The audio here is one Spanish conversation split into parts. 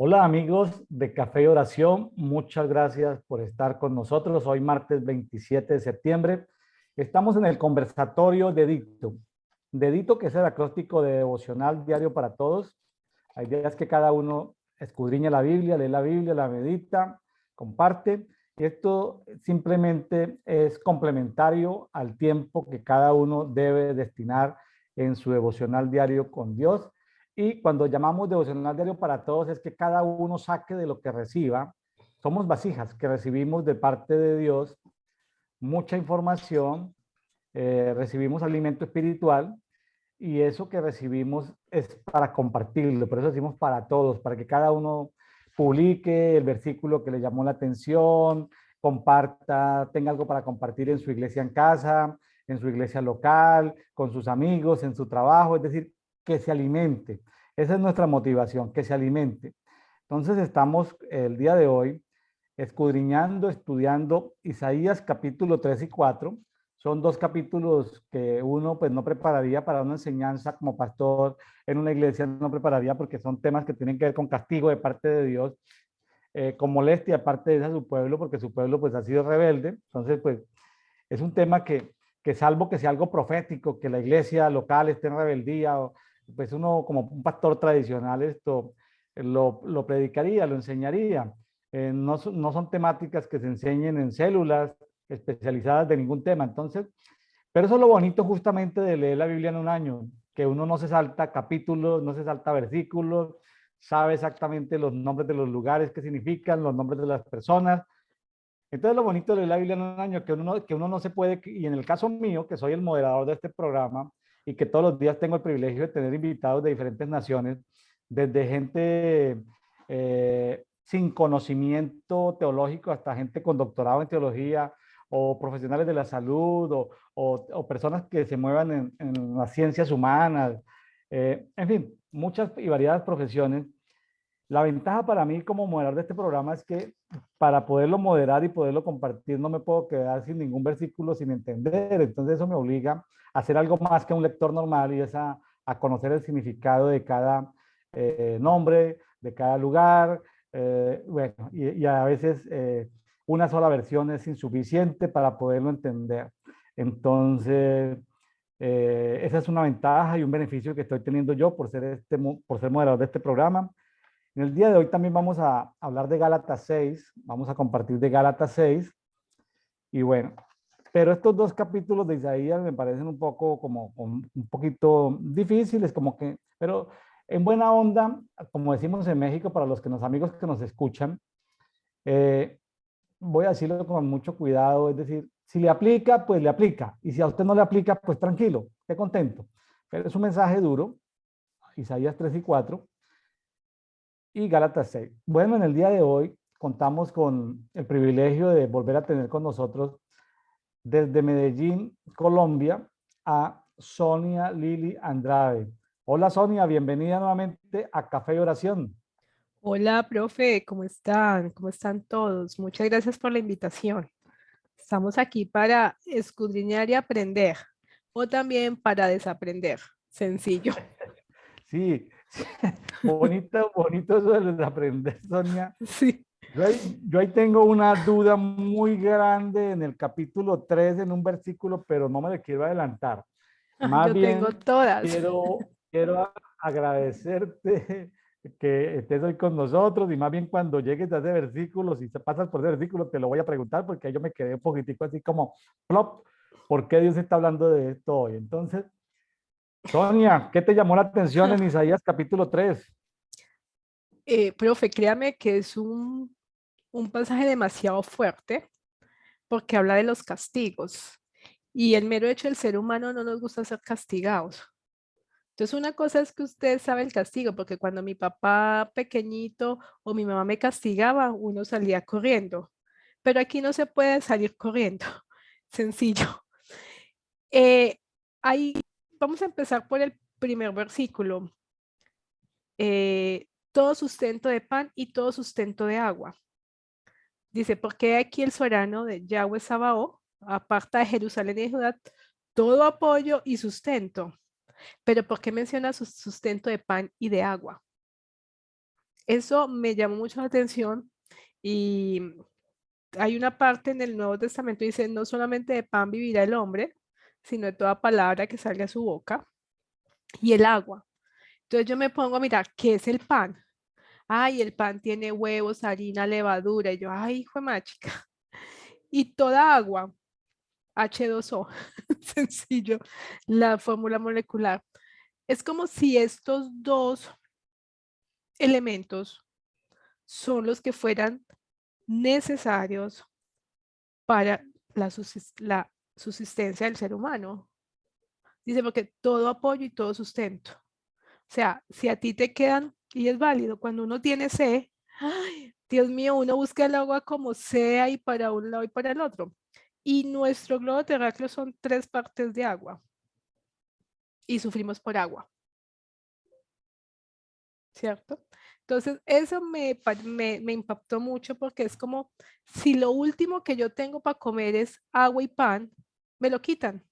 Hola amigos de Café y Oración, muchas gracias por estar con nosotros. Hoy martes 27 de septiembre. Estamos en el conversatorio Dedito. Dedito, que es el acróstico de devocional diario para todos. La idea es que cada uno escudriña la Biblia, lee la Biblia, la medita, comparte. Y esto simplemente es complementario al tiempo que cada uno debe destinar en su devocional diario con Dios. Y cuando llamamos devocional diario para todos es que cada uno saque de lo que reciba. Somos vasijas que recibimos de parte de Dios mucha información, recibimos alimento espiritual y eso que recibimos es para compartirlo. Por eso decimos para todos, para que cada uno publique el versículo que le llamó la atención, comparta, tenga algo para compartir en su iglesia en casa, en su iglesia local, con sus amigos, en su trabajo, es decir, que se alimente. Esa es nuestra motivación, que se alimente. Entonces estamos el día de hoy escudriñando, estudiando Isaías capítulo 3 y 4. Son dos capítulos que uno pues no prepararía para una enseñanza como pastor en una iglesia, no prepararía porque son temas que tienen que ver con castigo de parte de Dios, con molestia de parte de su pueblo, porque su pueblo pues ha sido rebelde. Entonces pues es un tema que salvo que sea algo profético, que la iglesia local esté en rebeldía, pues uno como un pastor tradicional esto lo predicaría, lo enseñaría. No son temáticas que se enseñen en células especializadas de ningún tema. Entonces, pero eso es lo bonito justamente de leer la Biblia en un año, que uno no se salta capítulos, no se salta versículos, sabe exactamente los nombres de los lugares que significan, los nombres de las personas. Entonces, lo bonito de leer la Biblia en un año, que uno no se puede, y en el caso mío, que soy el moderador de este programa y que todos los días tengo el privilegio de tener invitados de diferentes naciones, desde gente sin conocimiento teológico hasta gente con doctorado en teología o profesionales de la salud o personas que se muevan en las ciencias humanas, en fin, muchas y variadas profesiones. La ventaja para mí como moderador de este programa es que para poderlo moderar y poderlo compartir no me puedo quedar sin ningún versículo sin entender. Entonces eso me obliga a hacer algo más que un lector normal y es a conocer el significado de cada nombre, de cada lugar. Bueno, y a veces una sola versión es insuficiente para poderlo entender. Entonces, esa es una ventaja y un beneficio que estoy teniendo yo por ser moderador de este programa. En el día de hoy también vamos a hablar de Gálatas 6, vamos a compartir de Gálatas 6 y bueno, pero estos dos capítulos de Isaías me parecen un poco como un poquito difíciles, como que, pero en buena onda, como decimos en México, para los que nos amigos que nos escuchan, eh, voy a decirlo con mucho cuidado, es decir, si le aplica, pues le aplica, y si a usted no le aplica, pues tranquilo, esté contento. Pero es un mensaje duro, Isaías 3 y 4 y Gálatas 6. Bueno, en el día de hoy contamos con el privilegio de volver a tener con nosotros desde Medellín, Colombia, a Sonia Lili Andrade. Hola Sonia, bienvenida nuevamente a Café y Oración. Hola, profe, ¿cómo están? ¿Cómo están todos? Muchas gracias por la invitación. Estamos aquí para escudriñar y aprender, o también para desaprender. Sencillo. Sí, bonito, bonito eso de aprender, Sonia. Sí. Yo ahí tengo una duda muy grande en el capítulo 3 en un versículo, pero no me le quiero adelantar. Más Yo tengo bien, todas. quiero agradecerte que estés hoy con nosotros y más bien cuando llegues a ese versículo, si te pasas por ese versículo, te lo voy a preguntar porque yo me quedé un poquitico así como, plop, ¿por qué Dios está hablando de esto hoy? Entonces, Sonia, ¿qué te llamó la atención en Isaías capítulo 3? Profe, créame que es un pasaje demasiado fuerte porque habla de los castigos y el mero hecho del ser humano no nos gusta ser castigados. Entonces, una cosa es que usted sabe el castigo, porque cuando mi papá pequeñito o mi mamá me castigaba, uno salía corriendo. Pero aquí no se puede salir corriendo. Sencillo. Eh, ahí vamos a empezar por el primer versículo. Todo sustento de pan y todo sustento de agua. Dice, porque aquí el soberano de Yahweh Sabaoth aparta de Jerusalén y de Judá todo apoyo y sustento. Pero ¿por qué menciona su sustento de pan y de agua? Eso me llamó mucho la atención y hay una parte en el Nuevo Testamento que dice, no solamente de pan vivirá el hombre, sino de toda palabra que salga de su boca y el agua. Entonces yo me pongo a mirar, ¿qué es el pan? Ay, el pan tiene huevos, harina, levadura. Y yo, ay, hijo de machica. Y toda agua, H2O, sencillo, la fórmula molecular. Es como si estos dos elementos son los que fueran necesarios para la subsistencia del ser humano. Dice, porque todo apoyo y todo sustento. O sea, si a ti te quedan, y es válido, cuando uno tiene sed, ay, Dios mío, uno busca el agua como sea y para un lado y para el otro. Y nuestro globo terráqueo son 3 partes de agua y sufrimos por agua, ¿cierto? Entonces, eso me impactó mucho porque es como si lo último que yo tengo para comer es agua y pan, me lo quitan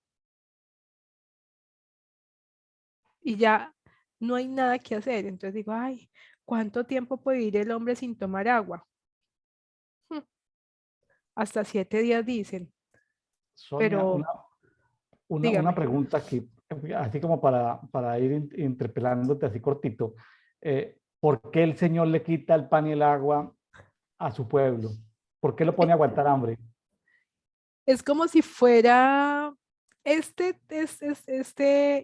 y ya no hay nada que hacer. Entonces digo, ay, ¿cuánto tiempo puede vivir el hombre sin tomar agua? Hmm, Hasta 7 días dicen, Sonia, pero una dígame. pregunta aquí, así como para ir interpelándote así cortito. ¿Por qué el Señor le quita el pan y el agua a su pueblo? ¿Por qué lo pone a aguantar hambre? Es como si fuera, este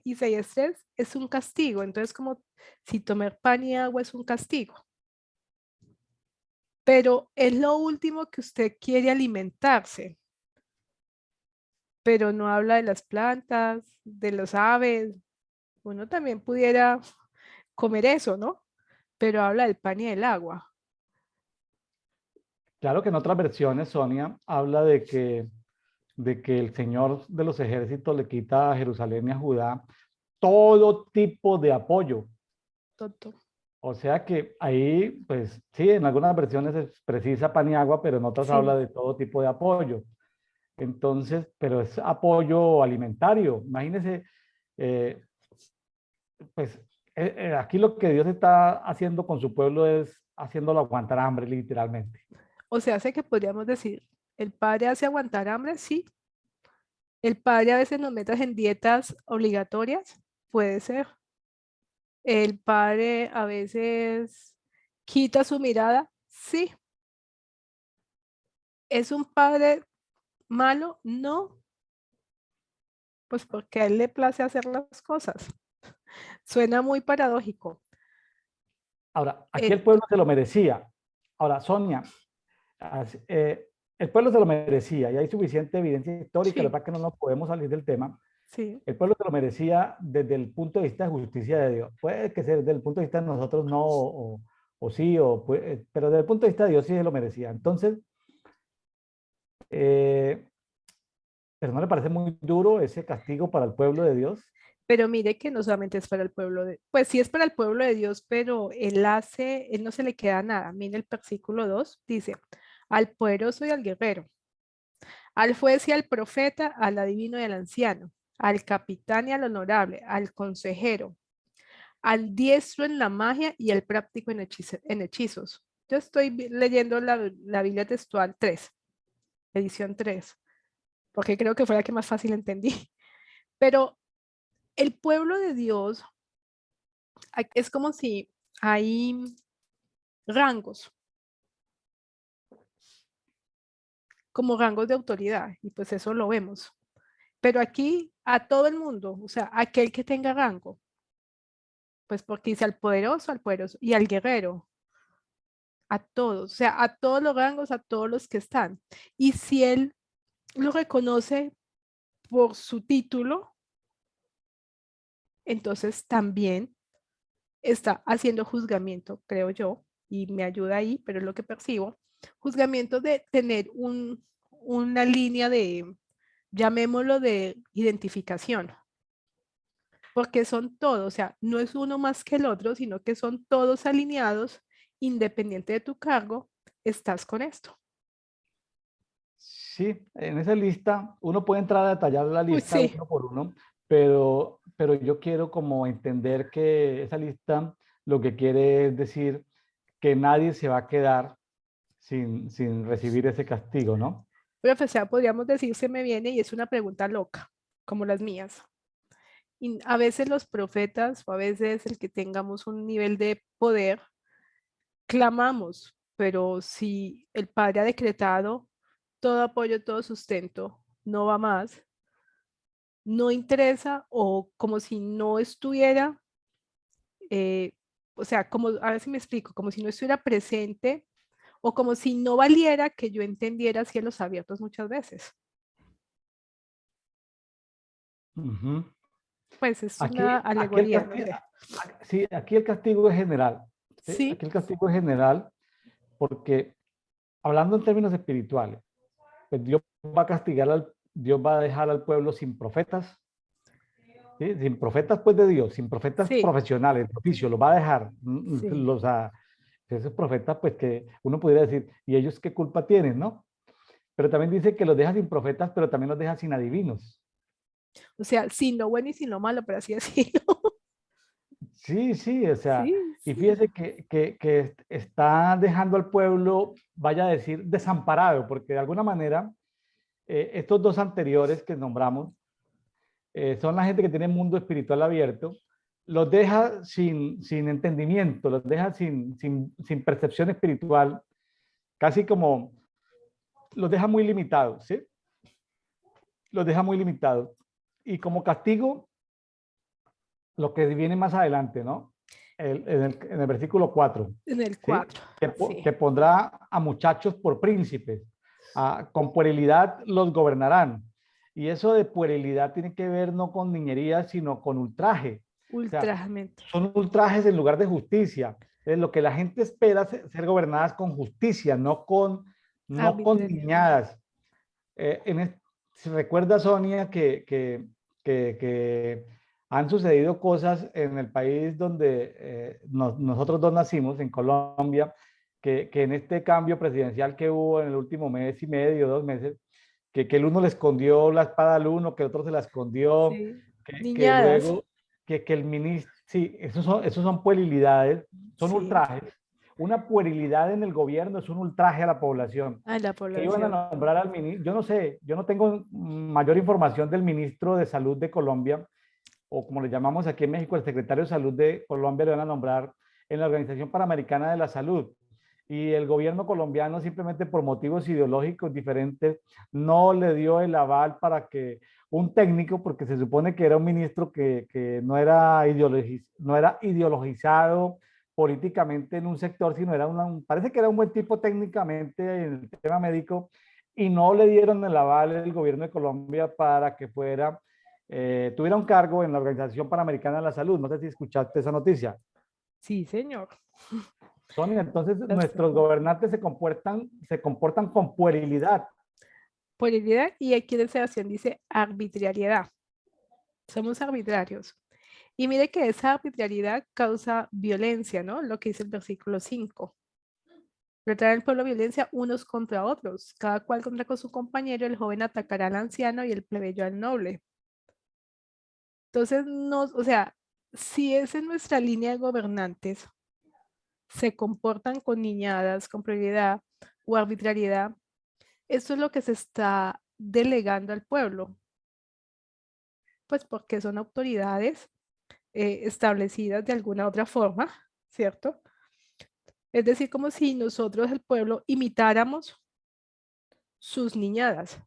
Isaías 3 es un castigo, entonces como si tomar pan y agua es un castigo, pero es lo último que usted quiere alimentarse, pero no habla de las plantas, de los aves, uno también pudiera comer eso, ¿no? Pero habla del pan y del agua. Claro que en otras versiones, Sonia, habla de que el Señor de los ejércitos le quita a Jerusalén y a Judá todo tipo de apoyo. Tonto. O sea que ahí, pues sí, en algunas versiones es precisa pan y agua, pero en otras Sí, habla de todo tipo de apoyo. Entonces, pero es apoyo alimentario. Imagínese, eh, pues aquí lo que Dios está haciendo con su pueblo es haciéndolo aguantar hambre, literalmente. o sea, sé que podríamos decir, el padre hace aguantar hambre, sí. El padre a veces nos mete en dietas obligatorias, puede ser. El padre a veces quita su mirada, sí. ¿Es un padre malo? No, pues porque a él le place hacer las cosas. Suena muy paradójico. Ahora, aquí el Eh, pueblo se lo merecía. Ahora, Sonia, el pueblo se lo merecía y hay suficiente evidencia histórica, la sí, verdad que no nos podemos salir del tema. sí, El pueblo se lo merecía desde el punto de vista de justicia de Dios. Puede que sea desde el punto de vista de nosotros no, o sí, pero desde el punto de vista de Dios sí se lo merecía. Entonces, eh, pero ¿no le parece muy duro ese castigo para el pueblo de Dios? pero mire que no solamente es para el pueblo de, pues sí es para el pueblo de Dios, pero él no se le queda nada. Mire el versículo 2, dice, al poderoso y al guerrero, al juez y al profeta, al adivino y al anciano, al capitán y al honorable, al consejero, al diestro en la magia y al práctico en hechizos. Yo estoy leyendo la Biblia textual 3, edición 3, porque creo que fue la que más fácil entendí. Pero el pueblo de Dios es como si hay rangos, como rangos de autoridad, y pues eso lo vemos. Pero aquí a todo el mundo, o sea, aquel que tenga rango, pues porque dice al poderoso y al guerrero, a todos, o sea, a todos los rangos, a todos los que están. Y si él lo reconoce por su título, entonces también está haciendo juzgamiento, creo yo, y me ayuda ahí, pero es lo que percibo, juzgamiento de tener una línea de, llamémoslo de identificación, porque son todos, o sea, no es uno más que el otro, sino que son todos alineados, independiente de tu cargo, estás con esto. Sí, en esa lista uno puede entrar a detallar la Uy, lista sí, uno por uno, pero yo quiero como entender que esa lista lo que quiere es decir que nadie se va a quedar sin recibir ese castigo, ¿no? Profe, o sea, podríamos decir se me viene y es una pregunta loca, como las mías. Y a veces los profetas o a veces el que tengamos un nivel de poder, clamamos, pero si el Padre ha decretado todo apoyo, todo sustento, no va más, no interesa o como si no estuviera, eh, o sea, como, a ver si me explico, como si no estuviera presente o como si no valiera que yo entendiera cielos abiertos muchas veces. Ujú. Pues es una Aquí el alegoría, no castigo, sé. sí, aquí el castigo es general. ¿Sí? Sí, Aquí el castigo es general porque, hablando en términos espirituales, pues Dios va a dejar al pueblo sin profetas, ¿sí? Sin profetas pues de Dios, sin profetas sí, profesionales, de oficio, los va a dejar. sí. Los, esos profetas pues que uno pudiera decir, ¿y ellos qué culpa tienen, no? Pero también dice que los deja sin profetas, pero también los deja sin adivinos. O sea, sin lo bueno y sin lo malo, por así decirlo. Sí, sí, o sea, Sí, y sí. fíjese que está dejando al pueblo, vaya a decir, desamparado, porque de alguna manera estos dos anteriores que nombramos son la gente que tiene el mundo espiritual abierto, los deja sin entendimiento, los deja sin percepción espiritual, casi como los deja muy limitados, ¿sí? Los deja muy limitados. Y como castigo, lo que viene más adelante, ¿no? En el versículo 4, En el ¿sí? 4, sí. Que pondrá a muchachos por príncipes, con puerilidad los gobernarán. Y eso de puerilidad tiene que ver no con niñería, sino con ultraje. O sea, Ultrajamente. son ultrajes en lugar de justicia. Es lo que la gente espera ser gobernadas con justicia, no con Arbitrario. niñadas. Si recuerda, Sonia, que han sucedido cosas en el país donde nosotros dos nacimos, en Colombia, que en este cambio presidencial que hubo en el último mes y medio, 2 meses, que el uno le escondió la espada al uno, que el otro se la escondió, Sí. que Niñadas. luego, que el ministro, sí, esos son puerilidades, son Sí. ultrajes. Una puerilidad en el gobierno es un ultraje a la población A la que iban a población. nombrar al ministro, yo no sé, yo no tengo mayor información del ministro de Salud de Colombia, o como le llamamos aquí en México, el secretario de Salud de Colombia le van a nombrar en la Organización Panamericana de la Salud. Y el gobierno colombiano simplemente por motivos ideológicos diferentes no le dio el aval para que un técnico, porque se supone que era un ministro que no era ideologizado políticamente en un sector, sino parece que era un buen tipo técnicamente en el tema médico, y no le dieron el aval el gobierno de Colombia para que tuviera un cargo en la Organización Panamericana de la Salud. No sé si escuchaste esa noticia. Sí, señor. Sonia, entonces Las nuestros tengo. gobernantes se comportan con puerilidad. Puerilidad y aquí en Sebastián dice arbitrariedad. Somos arbitrarios. Y mire que esa arbitrariedad causa violencia, ¿no? Lo que dice el versículo 5. Retrae al pueblo violencia unos contra otros, cada cual contra con su compañero, el joven atacará al anciano y el plebeyo al noble. Entonces, no, o sea, si es en nuestra línea de gobernantes, se comportan con niñadas, con prioridad o arbitrariedad, eso es lo que se está delegando al pueblo, pues porque son autoridades establecidas de alguna otra forma, ¿cierto? Es decir, como si nosotros, el pueblo, imitáramos sus niñadas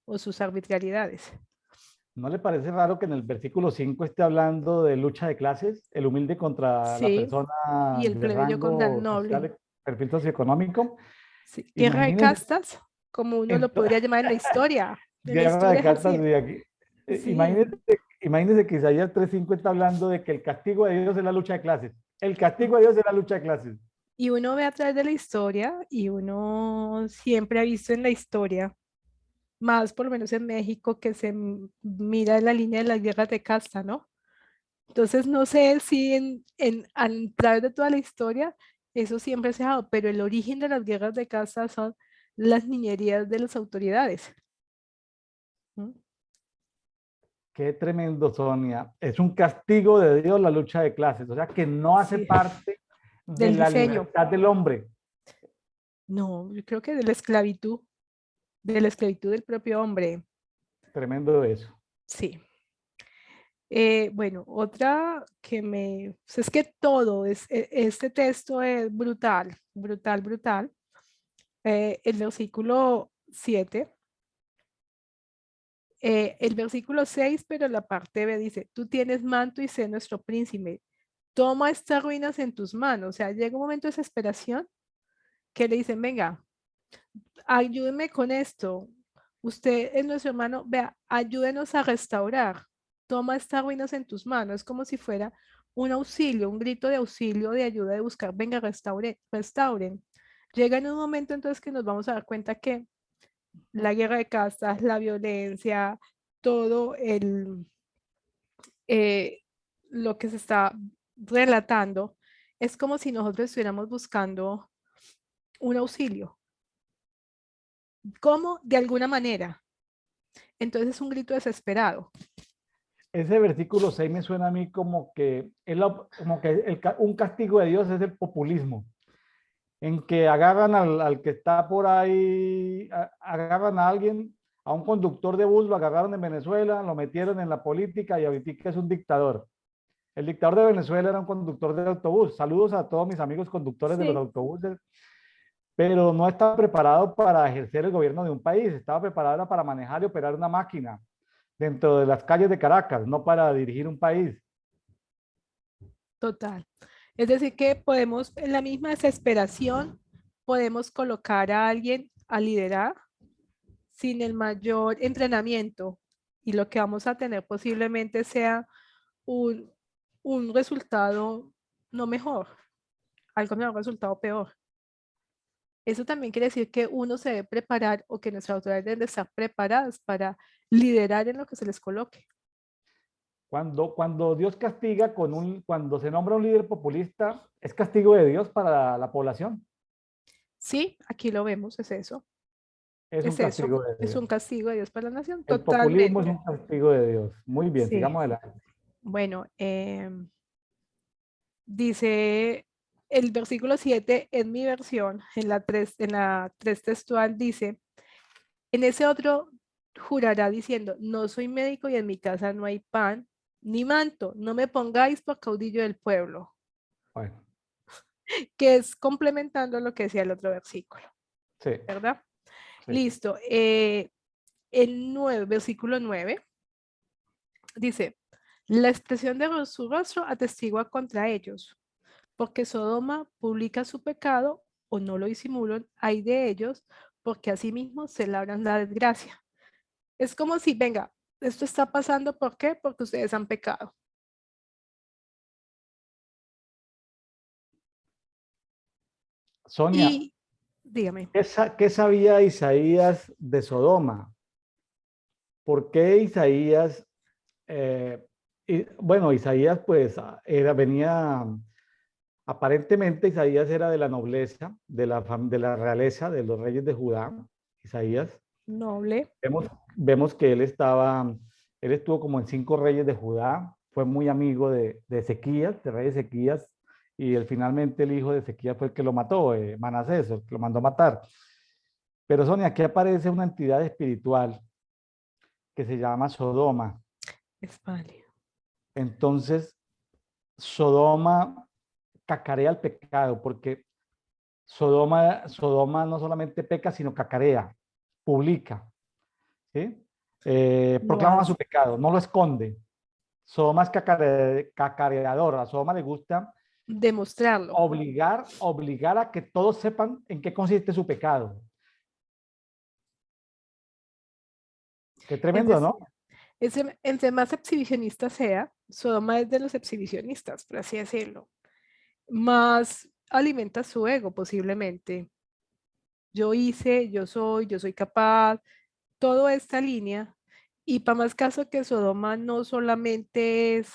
o sus arbitrariedades. ¿No le parece raro que en el versículo 5 esté hablando de lucha de clases, el humilde contra la Sí, y persona el de plebeyo contra el rango noble. social, perfil socioeconómico? Sí, guerra de Imagínense, castas, como uno lo en podría llamar en la guerra de historia es cartas así. de aquí. Sí, Imagínense que Isaías 3:5 está hablando de que el castigo de Dios es la lucha de clases. El castigo de Dios es la lucha de clases. y uno ve a través de la historia y uno siempre ha visto en la historia, más por lo menos en México, que se mira en la línea de las guerras de casta, ¿no? Entonces no sé si a través de toda la historia eso siempre se ha dado, pero el origen de las guerras de casta son las niñerías de las autoridades. ¿Mm? Qué tremendo, Sonia. Es un castigo de Dios la lucha de clases. O sea, que no hace Sí, parte De del la diseño. libertad del hombre. No, yo creo que de la esclavitud del propio hombre. Tremendo eso. Sí. Bueno, otra que pues es que todo este texto es brutal, brutal, brutal. El versículo 7, el versículo 6, pero la parte B dice, tú tienes manto y sé nuestro príncipe, toma estas ruinas en tus manos. O sea, llega un momento de desesperación que le dicen, venga, ayúdeme con esto. Usted es nuestro hermano, vea, ayúdenos a restaurar. Toma estas ruinas en tus manos. Es como si fuera un auxilio, un grito de auxilio, de ayuda, de buscar, venga, restauren. Llega en un momento entonces que nos vamos a dar cuenta que la guerra de castas, la violencia, todo eh, lo que se está relatando, es como si nosotros estuviéramos buscando un auxilio. ¿Cómo? De alguna manera. Entonces es un grito desesperado. Ese versículo 6 me suena a mí como que, como que un castigo de Dios es el populismo, en que agarran al que está por ahí, agarran a alguien, a un conductor de bus, lo agarraron en Venezuela, lo metieron en la política y ahorita es un dictador. El dictador de Venezuela era un conductor de autobús. Saludos a todos mis amigos conductores de los Sí, autobuses, pero no estaba preparado para ejercer el gobierno de un país, estaba preparado para manejar y operar una máquina dentro de las calles de Caracas, no para dirigir un país. total. Es decir, que podemos, en la misma desesperación, podemos colocar a alguien a liderar sin el mayor entrenamiento y lo que vamos a tener posiblemente sea un, un resultado no mejor, algo mejor, un resultado peor. Eso también quiere decir que uno se debe preparar o que nuestras autoridades deben de estar preparadas para liderar en lo que se les coloque. Cuando Dios castiga cuando se nombra un líder populista, es castigo de Dios para la población. Sí, aquí lo vemos, Es un es eso, castigo de es Dios. un castigo de Dios para la nación, El populismo es totalmente. un castigo de Dios. Muy bien, Sí, sigamos adelante. bueno, dice el versículo 7 en mi versión, en la 3 textual, dice, en ese otro jurará diciendo, no soy médico y en mi casa no hay pan ni manto, no me pongáis por caudillo del pueblo, Bueno, que es complementando lo que decía el otro versículo, sí, ¿verdad? sí. Listo. El 9, versículo 9 dice, la expresión de su rostro atestigua contra ellos, porque Sodoma publica su pecado o no lo disimulan, hay de ellos, porque asimismo se labran la desgracia. Es como si, venga, esto está pasando, ¿por qué? Porque ustedes han pecado. Sonia, Y dígame, ¿qué sabía Isaías de Sodoma? ¿Por qué Isaías, bueno, Isaías pues venía, aparentemente Isaías era de la nobleza, de la realeza, de los reyes de Judá, Isaías. noble, Vemos, vemos que él estuvo como en 5 reyes de Judá, fue muy amigo de Ezequías, de rey Ezequías, y finalmente el hijo de Ezequías fue el que lo mató, Manasés, el que lo mandó matar. Pero Sonia, aquí aparece una entidad espiritual que se llama Sodoma. es válido. Entonces, Sodoma cacarea el pecado, porque Sodoma no solamente peca, sino cacarea, publica, ¿sí? Lo Proclama su hace. pecado, no lo esconde. Sodoma es cacareador. A Sodoma le gusta Demostrarlo. obligar a que todos sepan en qué consiste su pecado. Qué tremendo, Entonces, ¿no? entre más exhibicionista sea, Sodoma es de los exhibicionistas, por así decirlo, más alimenta su ego posiblemente. Yo hice, yo soy capaz, toda esta línea. Y para más caso que Sodoma no solamente es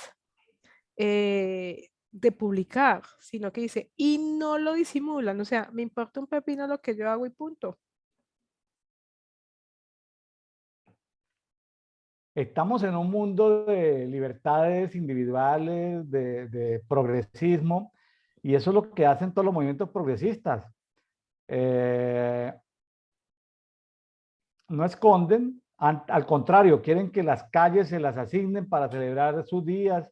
de publicar, sino que dice, y no lo disimulan, o sea, me importa un pepino lo que yo hago y punto. Estamos en un mundo de libertades individuales, de progresismo, Y eso es lo que hacen todos los movimientos progresistas. Eh, no esconden, al contrario, quieren que las calles se las asignen para celebrar sus días,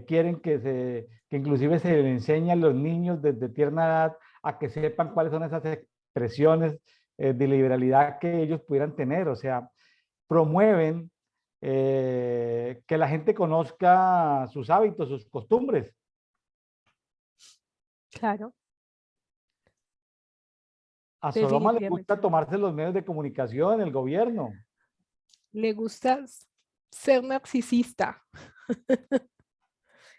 quieren que inclusive se le enseñe a los niños desde tierna edad a que sepan cuáles son esas expresiones de liberalidad que ellos pudieran tener, o sea, promueven que la gente conozca sus hábitos, sus costumbres. Claro, A Sodoma le definitivamente. gusta tomarse los medios de comunicación, el gobierno. Le gusta ser narcisista.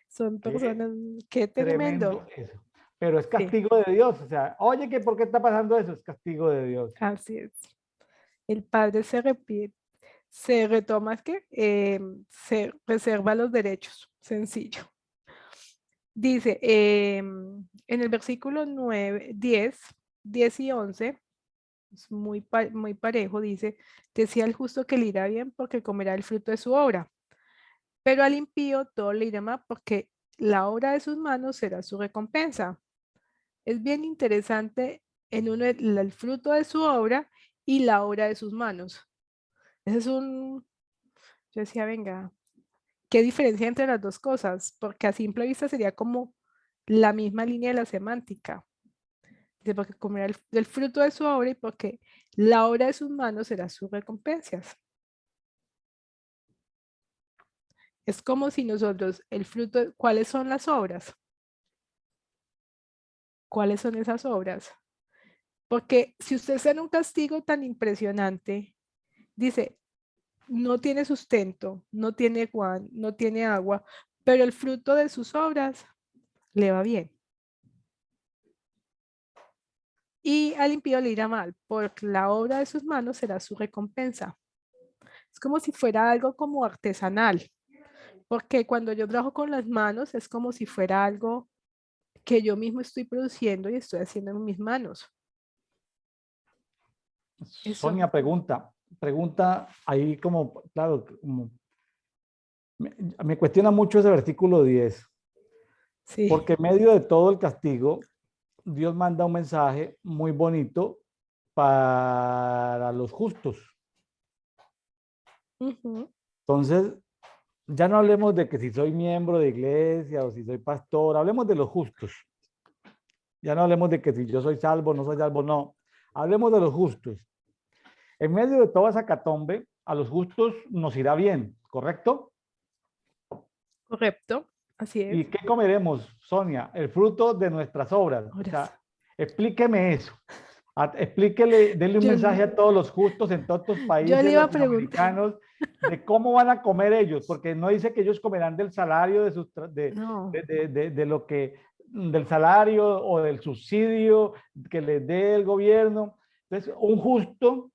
Son Qué personas, qué tremendo tremendo. eso. Pero es Sí, castigo de Dios. O sea, oye, ¿que por qué está pasando eso? Es castigo de Dios. así es. El padre se repite, se retoma, es que se reserva los derechos, sencillo. Dice, en el versículo 9, 10, 10 y 11, es muy, muy parejo, dice, decía el justo que le irá bien porque comerá el fruto de su obra, pero al impío todo le irá mal porque la obra de sus manos será su recompensa. Es bien interesante en uno el fruto de su obra y la obra de sus manos. Ese es un, yo decía, venga, ¿qué diferencia entre las dos cosas? Porque a simple vista sería como la misma línea de la semántica. Dice, porque comerá del fruto de su obra y porque la obra de sus manos será sus recompensas. Es como si nosotros, el fruto, ¿cuáles son las obras? ¿Cuáles son esas obras? Porque si usted está en un castigo tan impresionante, dice, no tiene sustento, no tiene Juan, no tiene agua, pero el fruto de sus obras le va bien. Y al impío le irá mal, porque la obra de sus manos será su recompensa. Es como si fuera algo como artesanal, porque cuando yo trabajo con las manos es como si fuera algo que yo mismo estoy produciendo y estoy haciendo en mis manos. Eso, Sonia pregunta ahí como, claro, me cuestiona mucho ese versículo 10, sí. porque en medio de todo el castigo, Dios manda un mensaje muy bonito para los justos. Ujú. Entonces, ya no hablemos de que si soy miembro de iglesia o si soy pastor, hablemos de los justos. Ya no hablemos de que si yo soy salvo, no soy salvo, no. Hablemos de los justos. En medio de toda esa catombe, a los justos nos irá bien, ¿correcto? Correcto, así es. ¿Y qué comeremos, Sonia? El fruto de nuestras obras. O Ahora sí. sea, explíqueme eso. Explíquele, denle un Yo, mensaje a todos los justos en todos estos yo le países iba a preguntar, latinoamericanos de cómo van a comer ellos, porque no dice que ellos comerán del salario de, sus, no, de lo que, del salario o del subsidio que les dé el gobierno. Entonces, un justo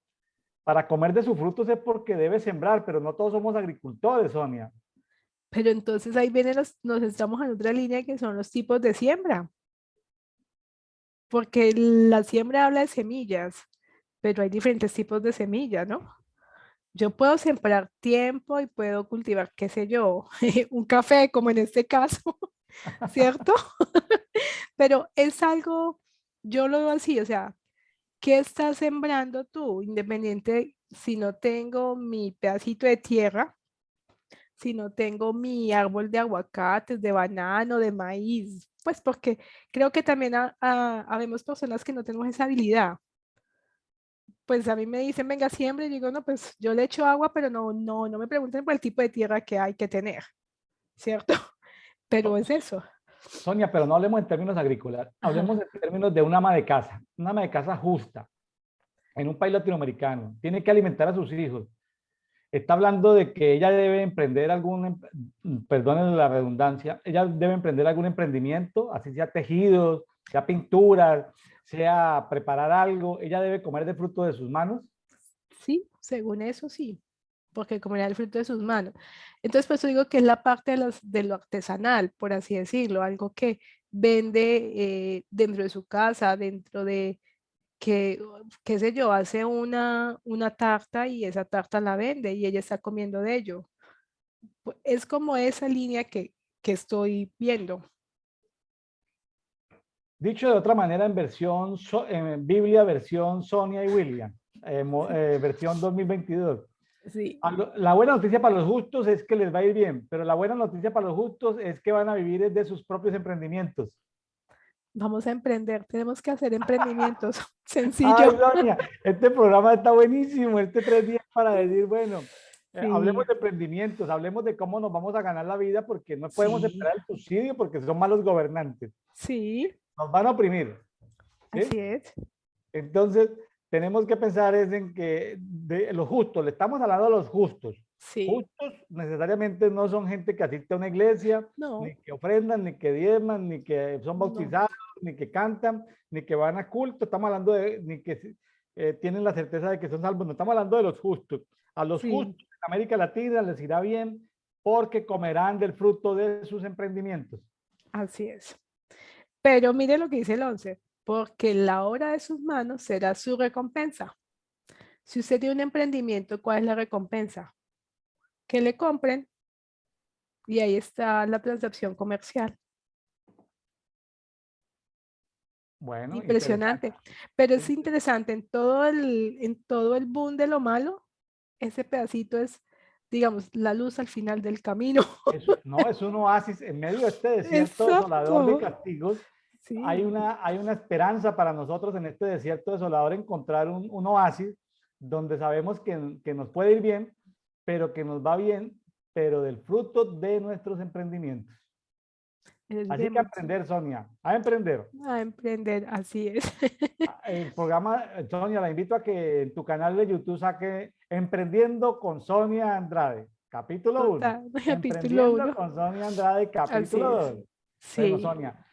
para comer de sus frutos es porque debe sembrar, pero no todos somos agricultores, Sonia. pero entonces ahí vienen nos estamos en otra línea que son los tipos de siembra, porque la siembra habla de semillas, pero hay diferentes tipos de semillas, ¿no? Yo puedo sembrar tiempo y puedo cultivar, qué sé yo, un café, como en este caso, ¿cierto? Pero es algo, yo lo veo así, o sea, ¿qué estás sembrando tú? Independiente si no tengo mi pedacito de tierra, si no tengo mi árbol de aguacates, de banano, de maíz, pues porque creo que también habemos personas que no tenemos esa habilidad. Pues a mí me dicen, venga, siempre, y digo, no, pues yo le echo agua, pero no me pregunten por el tipo de tierra que hay que tener, ¿cierto? Pero es eso. Sonia, pero no hablemos en términos agrícolas, hablemos Ajá. en términos de una ama de casa justa, en un país latinoamericano, tiene que alimentar a sus hijos. Está hablando de que ella debe emprender perdonen la redundancia, ella debe emprender algún emprendimiento, así sea tejidos, sea pinturas, sea preparar algo, ella debe comer de fruto de sus manos. Sí, según eso sí, porque comerá el fruto de sus manos. Entonces, pues digo que es la parte de lo artesanal, por así decirlo, algo que vende dentro de su casa, dentro de que, qué sé yo, hace una tarta y esa tarta la vende y ella está comiendo de ello. Es como esa línea que estoy viendo. Dicho de otra manera, en versión, en Biblia, versión Sonia y William, versión 2022. Sí, La buena noticia para los justos es que les va a ir bien, pero la buena noticia para los justos es que van a vivir de sus propios emprendimientos. vamos a emprender, tenemos que hacer emprendimientos. Ay, Sencillo. Sonia, este programa está buenísimo, este 3 días para decir, bueno, hablemos Sí, de emprendimientos, hablemos de cómo nos vamos a ganar la vida, porque no podemos sí, esperar el subsidio porque son malos gobernantes, sí, nos van a oprimir, ¿sí? así es. Entonces, tenemos que pensar es en que de los justos, le estamos hablando a los justos. Sí, Justos necesariamente no son gente que asiste a una iglesia, no, ni que ofrendan, ni que diezman, ni que son no, bautizados, ni que cantan, ni que van a culto. Estamos hablando de, ni que tienen la certeza de que son salvos. No estamos hablando de los justos. A los justos sí, en América Latina les irá bien porque comerán del fruto de sus emprendimientos. así es. Pero mire lo que dice el 11, porque la obra de sus manos será su recompensa. Si usted tiene un emprendimiento, ¿cuál es la recompensa? Que le compren y ahí está la transacción comercial. Bueno, interesante. Impresionante. Pero es interesante, en todo el boom de lo malo, ese pedacito es, digamos, la luz al final del camino. No, es un oasis en medio de este desierto desolador de Exacto. castigos. Sí, Hay una esperanza para nosotros en este desierto desolador encontrar un oasis donde sabemos que nos puede ir bien, pero que nos va bien, pero del fruto de nuestros emprendimientos. es Así que a emprender, Sonia, a emprender. a emprender, así es. El programa, Sonia, la invito a que en tu canal de YouTube saque Emprendiendo con Sonia Andrade, capítulo 1. Total, capítulo Emprendiendo 1, con Sonia Andrade, así capítulo es. 2. Bueno, Sí, Sonia,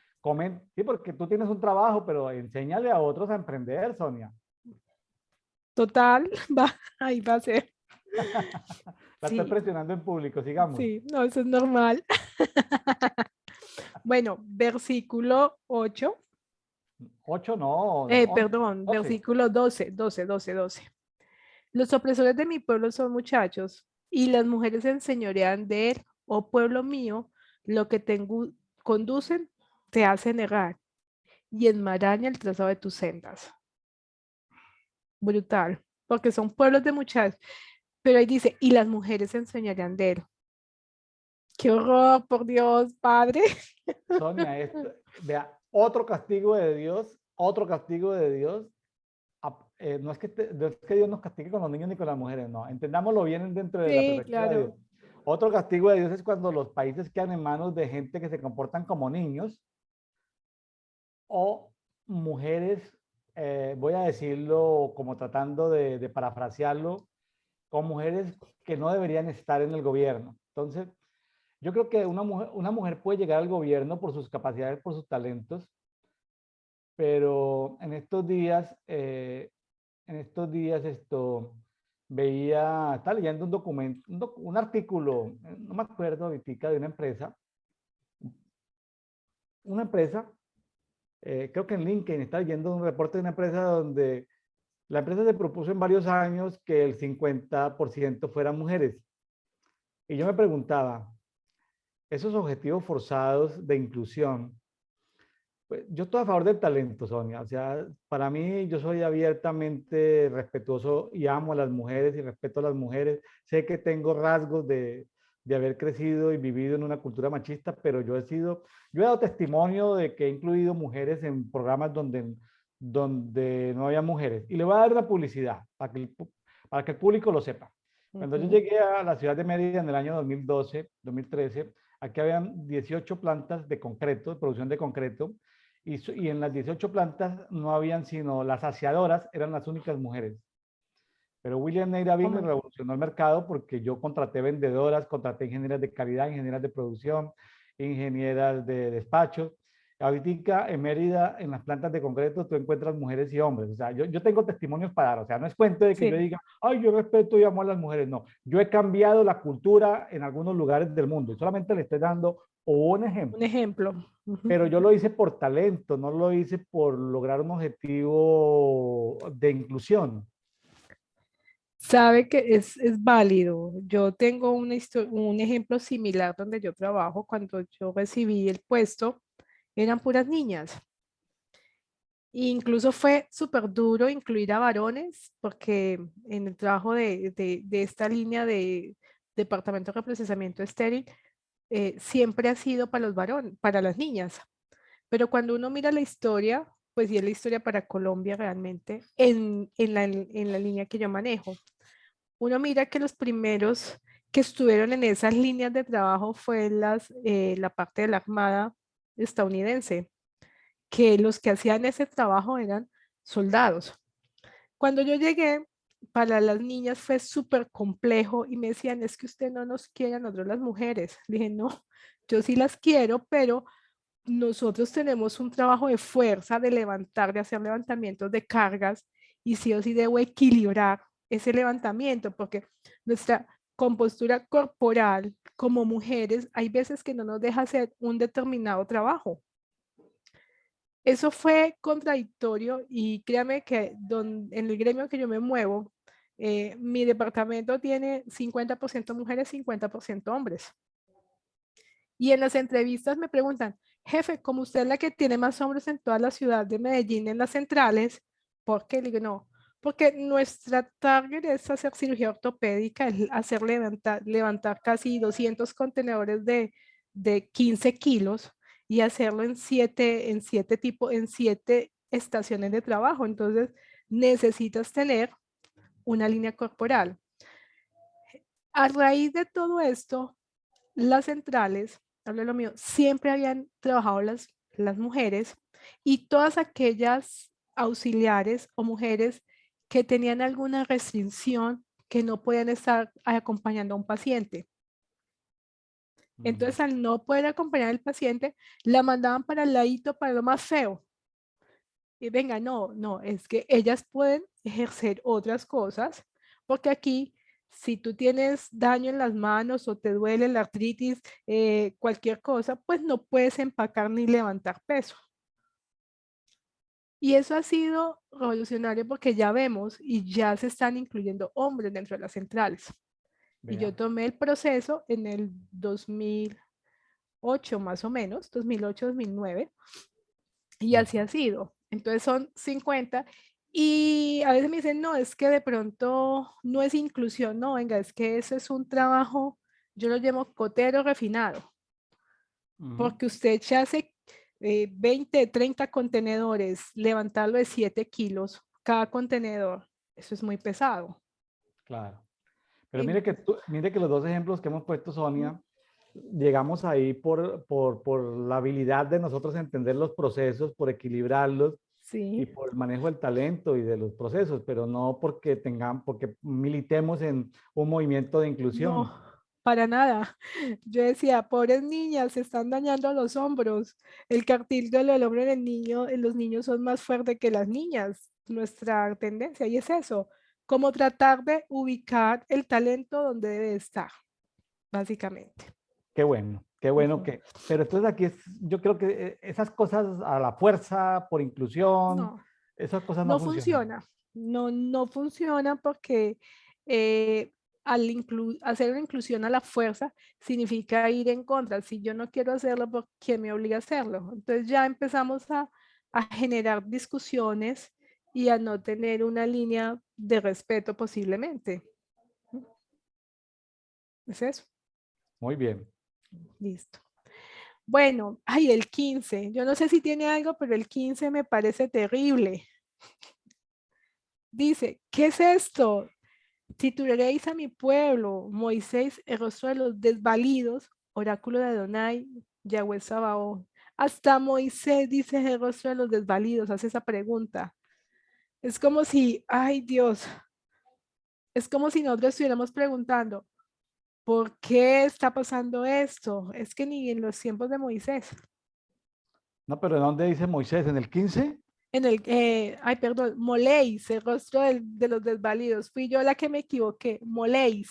sí, porque tú tienes un trabajo, pero enséñale a otros a emprender, Sonia. total, va, ahí va a ser. La estoy Sí, presionando en público, sigamos. sí, no, eso es normal. Bueno, versículo 8, 8 no, 11, perdón, 12. versículo 12. Los opresores de mi pueblo son muchachos, y las mujeres se enseñorean de él, oh pueblo mío, lo que te conducen te hace negar, y enmaraña el trazado de tus sendas. Brutal, porque son pueblos de muchachos, pero ahí dice, y las mujeres se enseñorean de él. Qué horror, por Dios, Padre. Sonia, esto, vea, otro castigo de Dios, otro castigo de Dios. No es que, no es que Dios nos castigue con los niños ni con las mujeres, no. Entendámoslo bien dentro de la Sí, perspectiva de Dios. claro. Otro castigo de Dios es cuando los países quedan en manos de gente que se comportan como niños o mujeres, voy a decirlo como tratando de parafrasearlo, con mujeres que no deberían estar en el gobierno. Entonces, yo creo que una mujer puede llegar al gobierno por sus capacidades, por sus talentos, pero en estos días estaba leyendo un documento, un artículo, no me acuerdo ahorita, de una empresa, creo que en LinkedIn, estaba leyendo un reporte de una empresa donde la empresa se propuso en varios años que el 50% fueran mujeres. Y yo me preguntaba, esos objetivos forzados de inclusión, pues, yo estoy a favor del talento, Sonia. O sea, para mí yo soy abiertamente respetuoso y amo a las mujeres y respeto a las mujeres. Sé que tengo rasgos de haber crecido y vivido en una cultura machista, pero yo he dado testimonio de que he incluido mujeres en programas donde no había mujeres. Y le voy a dar una publicidad para que el público lo sepa. Cuando yo Ujú. llegué a la ciudad de Mérida en el año 2012, 2013, aquí habían 18 plantas de concreto, de producción de concreto, y en las 18 plantas no habían sino las aseadoras, eran las únicas mujeres. Pero William Neira vino y ¿Cómo? revolucionó el mercado porque yo contraté vendedoras, contraté ingenieras de calidad, ingenieras de producción, ingenieras de despacho. Ahorita en Mérida, en las plantas de concreto, tú encuentras mujeres y hombres. O sea, yo tengo testimonios para dar. O sea, no es cuento de que yo Sí, diga, ay, yo respeto y amo a las mujeres. No, yo he cambiado la cultura en algunos lugares del mundo. Y solamente le estoy dando un un ejemplo. ejemplo. Ujú. Pero yo lo hice por talento, no lo hice por lograr un objetivo de inclusión. Sabe que es válido. Yo tengo un ejemplo similar donde yo trabajo. Cuando yo recibí el puesto, eran puras niñas. Incluso fue súper duro incluir a varones, porque en el trabajo de esta línea de departamento de reprocesamiento estéril, siempre ha sido para los varones, para las niñas. Pero cuando uno mira la historia, pues y es la historia para Colombia realmente, en la línea que yo manejo, uno mira que los primeros que estuvieron en esas líneas de trabajo fue la parte de la Armada estadounidense, que los que hacían ese trabajo eran soldados. Cuando yo llegué, para las niñas fue súper complejo y me decían, es que usted no nos quiere a nosotros las mujeres. Le dije, no, yo sí las quiero, pero nosotros tenemos un trabajo de fuerza, de levantar, de hacer levantamientos de cargas y sí o sí debo equilibrar ese levantamiento porque nuestra compostura corporal como mujeres hay veces que no nos deja hacer un determinado trabajo. Eso fue contradictorio y créame que en el gremio que yo me muevo, mi departamento tiene 50% mujeres, 50% hombres. Y en las entrevistas me preguntan, jefe, como usted es la que tiene más hombres en toda la ciudad de Medellín, en las centrales, ¿por qué? Le digo, no, porque nuestra target es hacer cirugía ortopédica, es hacer levantar casi 200 contenedores de 15 kilos y hacerlo en siete estaciones de trabajo. Entonces, necesitas tener una línea corporal. A raíz de todo esto, las centrales, hablo de lo mío, siempre habían trabajado las mujeres y todas aquellas auxiliares o mujeres que tenían alguna restricción que no podían estar acompañando a un paciente. Mm. Entonces, al no poder acompañar al paciente, la mandaban para el ladito, para lo más feo. Y venga, no, no, es que ellas pueden ejercer otras cosas, porque aquí, si tú tienes daño en las manos o te duele la artritis, cualquier cosa, pues no puedes empacar ni levantar peso. Y eso ha sido revolucionario porque ya vemos y ya se están incluyendo hombres dentro de las centrales. Y yo Vea. tomé el proceso en el 2008 más o menos, 2008-2009, y así ha sido. Entonces son 50 y a veces me dicen, no, es que de pronto no es inclusión, no, venga, es que ese es un trabajo, yo lo llamo cotero refinado, Ujú. porque usted ya hace 20, 30 contenedores, levantarlo de 7 kilos cada contenedor, eso es muy pesado. Claro. Pero En- mire que los dos ejemplos que hemos puesto, Sonia, llegamos ahí por la habilidad de nosotros entender los procesos, por equilibrarlos y sí, por el manejo del talento y de los procesos, pero no porque militemos en un movimiento de no, inclusión. para nada. Yo decía, pobres niñas, se están dañando los hombros. El cartílago del hombro en el niño, en los niños son más fuertes que las niñas. Nuestra tendencia, y es eso, como tratar de ubicar el talento donde debe estar, básicamente. Qué bueno Ujú. que, pero entonces aquí yo creo que esas cosas a la fuerza, por inclusión, No, esas cosas no no funcionan. funciona. No, no funciona porque eh, hacer una inclusión a la fuerza significa ir en contra. Si yo no quiero hacerlo, ¿por quién me obliga a hacerlo? Entonces ya empezamos a generar discusiones y a no tener una línea de respeto posiblemente. ¿Es eso? Muy bien. Listo. Bueno, ay, el 15. Yo no sé si tiene algo, pero el 15 me parece terrible. Dice, ¿qué es esto? Titularéis a mi pueblo, Moisés, el rostro de los desvalidos, oráculo de Adonai, Yahweh Sabaoth. Hasta Moisés dice el rostro de los desvalidos, hace esa pregunta. Es como si, ay Dios, es como si nosotros estuviéramos preguntando, ¿por qué está pasando esto? Es que ni en los tiempos de Moisés. No, pero ¿en dónde dice Moisés? ¿En el 15? Ay, perdón, Moléis, el rostro de los desvalidos. Fui yo la que me equivoqué. Moléis.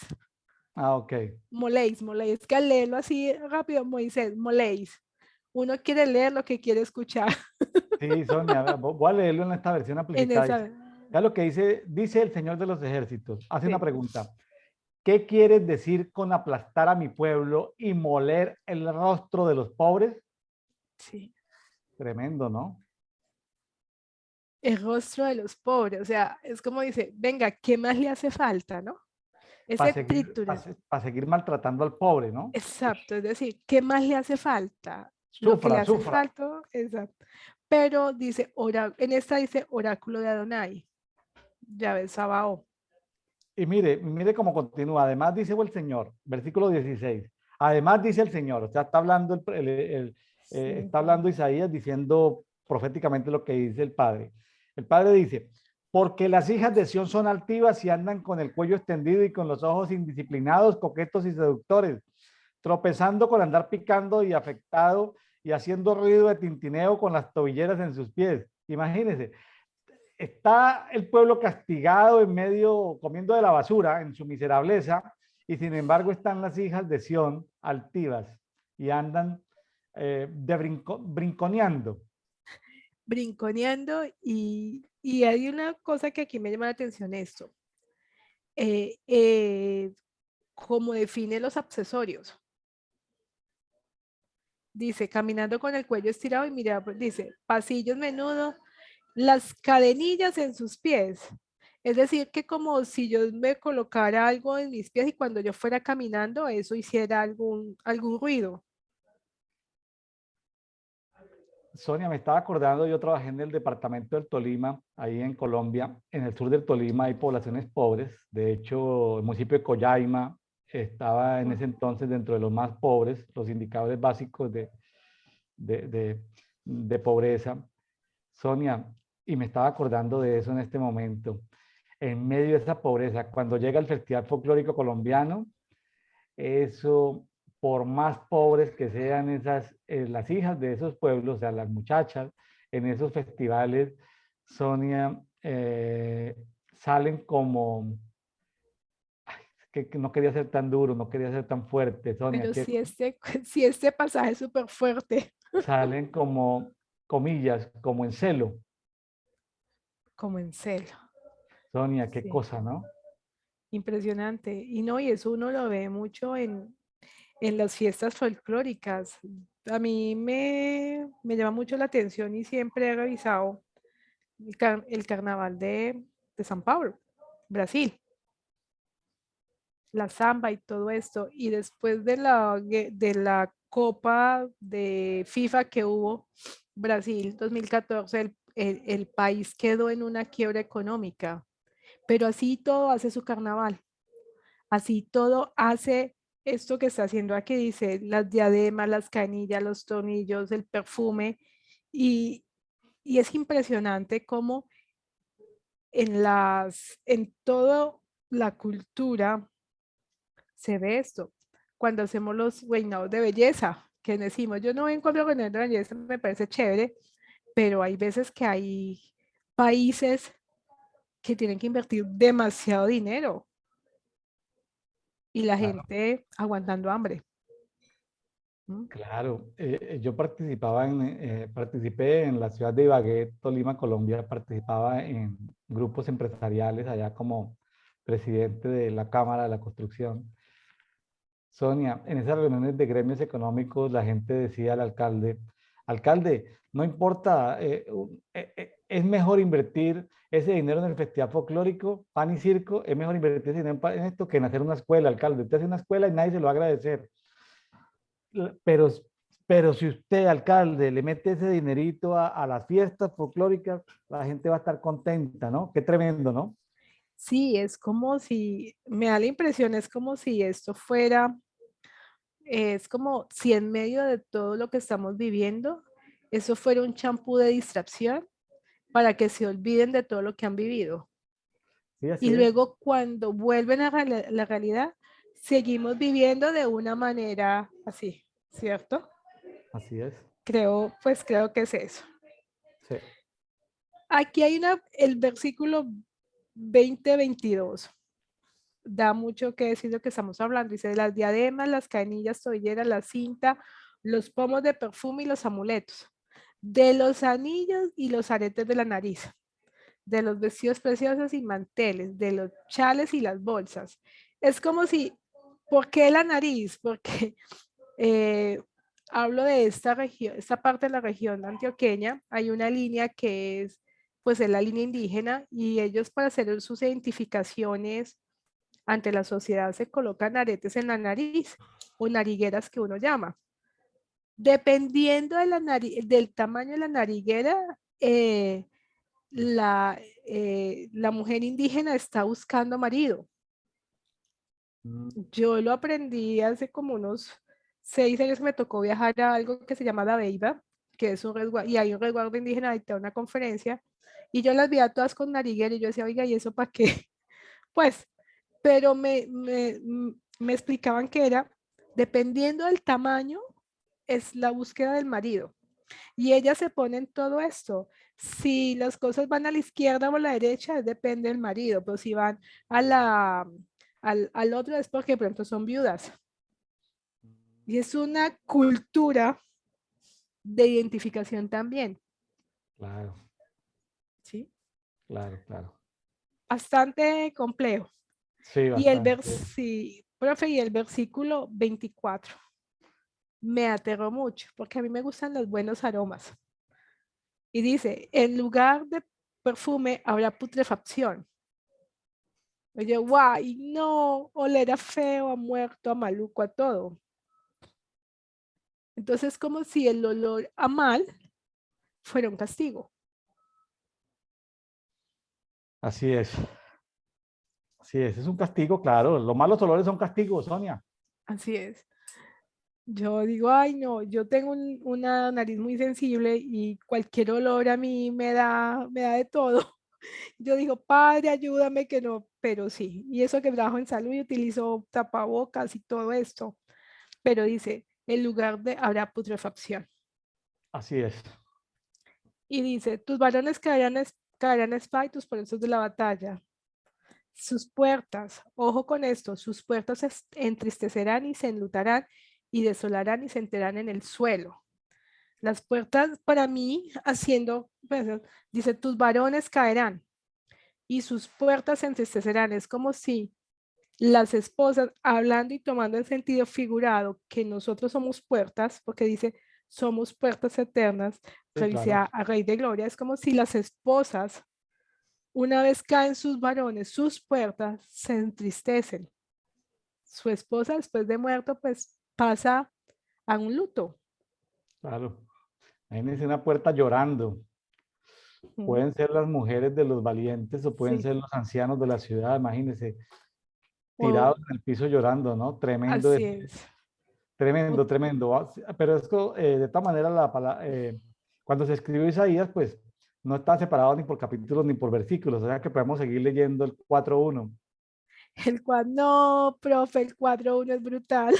Ah, ok. Moléis, moléis. Es que al leerlo así rápido, Moisés, moléis. Uno quiere leer lo que quiere escuchar Sí, Sonia, voy a leerlo en esta versión en amplificada. esa. Ya lo que dice el Señor de los Ejércitos. Hace una Sí, pregunta. ¿Qué quieres decir con aplastar a mi pueblo y moler el rostro de los pobres? sí. Tremendo, ¿no? el rostro de los pobres. O sea, es como dice, venga, ¿qué más le hace falta, no? para Ese seguir, título, para seguir maltratando al pobre, ¿no? exacto, es decir, ¿qué más le hace falta? Lo que le Sufra, hace sufra. falta, exacto. Pero dice, en esta dice oráculo de Adonai, Yahvé Sabaoth. Y mire cómo continúa. Además dice el Señor, versículo 16. Además dice el Señor, o sea, está hablando, Sí. está hablando Isaías diciendo proféticamente lo que dice el Padre. El Padre dice, porque las hijas de Sión son altivas y andan con el cuello extendido y con los ojos indisciplinados, coquetos y seductores, tropezando con andar picando y afectado y haciendo ruido de tintineo con las tobilleras en sus pies. Imagínense, está el pueblo castigado en medio, comiendo de la basura en su miserableza, y sin embargo están las hijas de Sión altivas y andan brinconeando. Brinconeando y hay una cosa que aquí me llama la atención esto, eh, eh, cómo define los accesorios. Dice, caminando con el cuello estirado y mira, pues, dice, pasillos menudos, las cadenillas en sus pies. Es decir, que como si yo me colocara algo en mis pies y cuando yo fuera caminando, eso hiciera algún ruido. Sonia, me estaba acordando, yo trabajé en el departamento del Tolima, ahí en Colombia. En el sur del Tolima hay poblaciones pobres. De hecho, el municipio de Collaima estaba en ese entonces dentro de los más pobres, los indicadores básicos de, de, de pobreza. Sonia, y me estaba acordando de eso en este momento. En medio de esa pobreza, cuando llega el Festival Folclórico Colombiano, eso, por más pobres que sean esas, las hijas de esos pueblos, o sea, las muchachas, en esos festivales, Sonia, salen como, que no quería ser tan duro, no quería ser tan fuerte, Sonia, Pero que si este pasaje es súper fuerte, salen como, comillas, como en celo. como en celo. Sonia, qué Sí, cosa, ¿no? impresionante. Y no, y eso uno lo ve mucho en las fiestas folclóricas. A mí me llama mucho la atención y siempre he revisado el carnaval de San Paulo, Brasil, la samba y todo esto. Y después de la Copa de FIFA que hubo, Brasil 2014, el país quedó en una quiebra económica, pero así todo hace su carnaval, así todo hace esto que está haciendo aquí, dice las diademas, las canillas, los tornillos, el perfume, y, y es impresionante cómo en toda la cultura se ve esto. Cuando hacemos los reinados de belleza, que decimos, yo no vengo a los reinados de belleza, me parece chévere, pero hay veces que hay países que tienen que invertir demasiado dinero y la gente aguantando hambre. ¿Mm? Claro, yo participé en la ciudad de Ibagué, Tolima, Colombia, participaba en grupos empresariales allá como presidente de la Cámara de la Construcción. Sonia, en esas reuniones de gremios económicos, la gente decía al alcalde, alcalde, no importa, es mejor invertir ese dinero en el festival folclórico, pan y circo, es mejor invertir ese dinero en esto que en hacer una escuela, alcalde. Usted hace una escuela y nadie se lo va a agradecer. Pero, pero si usted, alcalde, le mete ese dinerito a las fiestas folclóricas, la gente va a estar contenta, ¿no? Qué tremendo, ¿no? Sí, es como si, me da la impresión, es como si esto fuera, es como si en medio de todo lo que estamos viviendo, eso fuera un champú de distracción para que se olviden de todo lo que han vivido. Sí, Y así es, luego cuando vuelven a la realidad, seguimos viviendo de una manera así, ¿cierto? así es. Creo que es eso. Sí. Aquí hay el versículo 20-22. Da mucho que decir lo que estamos hablando. Dice, las diademas, las canillas, tobilleras, la cinta, los pomos de perfume y los amuletos, de los anillos y los aretes de la nariz, de los vestidos preciosos y manteles, de los chales y las bolsas. Es como si, ¿por qué la nariz? Porque eh, hablo de esta región, esta parte de la región antioqueña, hay una línea que es pues es la línea indígena y ellos para hacer sus identificaciones ante la sociedad se colocan aretes en la nariz o narigueras que uno llama. Dependiendo de del tamaño de la nariguera, la mujer indígena está buscando marido. Yo lo aprendí hace como unos 6 años que me tocó viajar a algo que se llama La Beiba, que es un resguardo, y hay un resguardo indígena, ahí está una conferencia, y yo las vi a todas con nariguera y yo decía, oiga, ¿y eso para qué? Pues, pero me explicaban que era, dependiendo del tamaño, es la búsqueda del marido. Y ellas se ponen todo esto. Si las cosas van a la izquierda o a la derecha, depende del marido, pero si van a al otro es porque pronto son viudas. Y es una cultura de identificación también, Claro, ¿sí? claro, claro. Bastante complejo. Sí, Y bastante. sí, profe, y el versículo 24 me aterró mucho, porque a mí me gustan los buenos aromas. Y dice, en lugar de perfume habrá putrefacción. Oye, guay, no, oler a feo, a muerto, a maluco, a todo. Entonces, como si el olor a mal fuera un castigo. Así es. Así es un castigo, claro. Los malos olores son castigos, Sonia. Así es. Yo digo, ay, no, yo tengo una nariz muy sensible y cualquier olor a mí me da de todo. Yo digo, padre, ayúdame que no, pero sí. Y eso que trabajo en salud y utilizo tapabocas y todo esto. Pero dice, en lugar de habrá putrefacción. Así es. Y dice, tus varones caerán a espada y tus presos de la batalla. Sus puertas, ojo con esto, sus puertas se entristecerán y se enlutarán y desolarán y se enterarán en el suelo. Las puertas para mí, haciendo, pues, dice, tus varones caerán y sus puertas se entristecerán. Es como si las esposas, hablando y tomando el sentido figurado que nosotros somos puertas, porque dice, somos puertas eternas, Sí, claro. felicidad a Rey de Gloria, es como si las esposas, una vez caen sus varones, sus puertas se entristecen. Su esposa después de muerto, pues pasa a un luto. Claro. Ahí dice una puerta llorando. ¿Mm? Pueden ser las mujeres de los valientes o pueden Sí, ser los ancianos de la ciudad, imagínense, o tirados en el piso llorando, ¿no? Tremendo, así es. tremendo, O- tremendo. Pero es que, de esta manera, cuando se escribió Isaías, pues no está separado ni por capítulos ni por versículos, o sea que podemos seguir leyendo el 4:1. El cuadro, no, profe, el cuadro uno es brutal.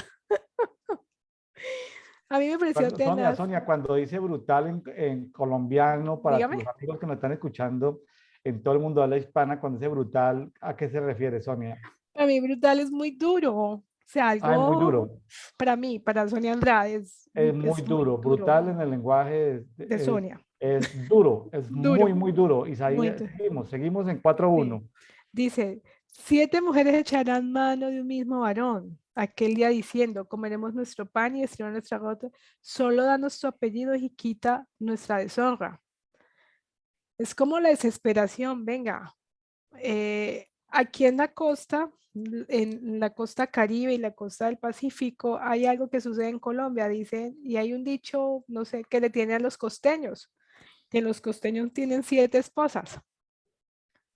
A mí me pareció Sonia, tenaz. Sonia, cuando dice brutal en colombiano, para Dígame. los amigos que nos están escuchando en todo el mundo de habla hispana, cuando dice brutal, ¿a qué se refiere, Sonia? Para mí brutal es muy duro. O sea, Ah, es muy algo duro. para mí, para Sonia Andrade, Es muy es muy duro. duro Brutal en el lenguaje de Sonia. es duro, es Duro, muy, muy duro. muy Isaías, duro. seguimos en 4:1. Sí. Dice, 7 mujeres echarán mano de un mismo varón. Aquel día diciendo, comeremos nuestro pan y vestiremos nuestra gota. Solo da nuestro apellido y quita nuestra deshonra. Es como la desesperación, venga. Aquí en la costa, en la costa Caribe y la costa del Pacífico, hay algo que sucede en Colombia, dicen, y hay un dicho, no sé, que le tiene a los costeños, que los costeños tienen 7 esposas.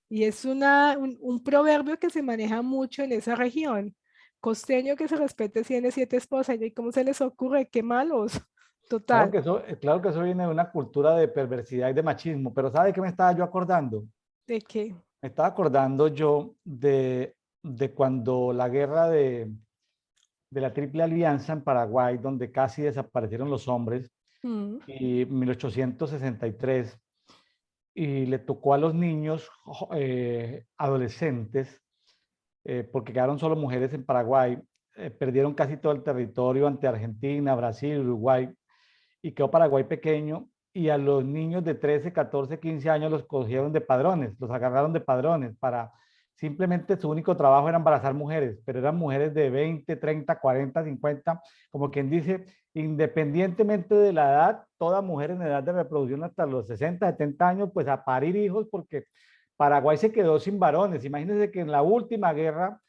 Y es un proverbio que se maneja mucho en esa región. Costeño que se respete tiene 7 esposas. ¿Y cómo se les ocurre? ¡Qué malos! Total. Claro que eso viene de una cultura de perversidad y de machismo, pero ¿sabe qué me estaba yo acordando? ¿De qué? Me estaba acordando yo de cuando la guerra de la Triple Alianza en Paraguay, donde casi desaparecieron los hombres, Mm, y 1863, y le tocó a los niños adolescentes, porque quedaron solo mujeres en Paraguay, perdieron casi todo el territorio ante Argentina, Brasil, Uruguay, y quedó Paraguay pequeño, y a los niños de 13, 14, 15 años los cogieron de padrones, los agarraron de padrones para simplemente su único trabajo era embarazar mujeres, pero eran mujeres de 20, 30, 40, 50, como quien dice, independientemente de la edad, toda mujer en edad de reproducción hasta los 60, 70 años, pues a parir hijos, porque Paraguay se quedó sin varones. Imagínense que en la última guerra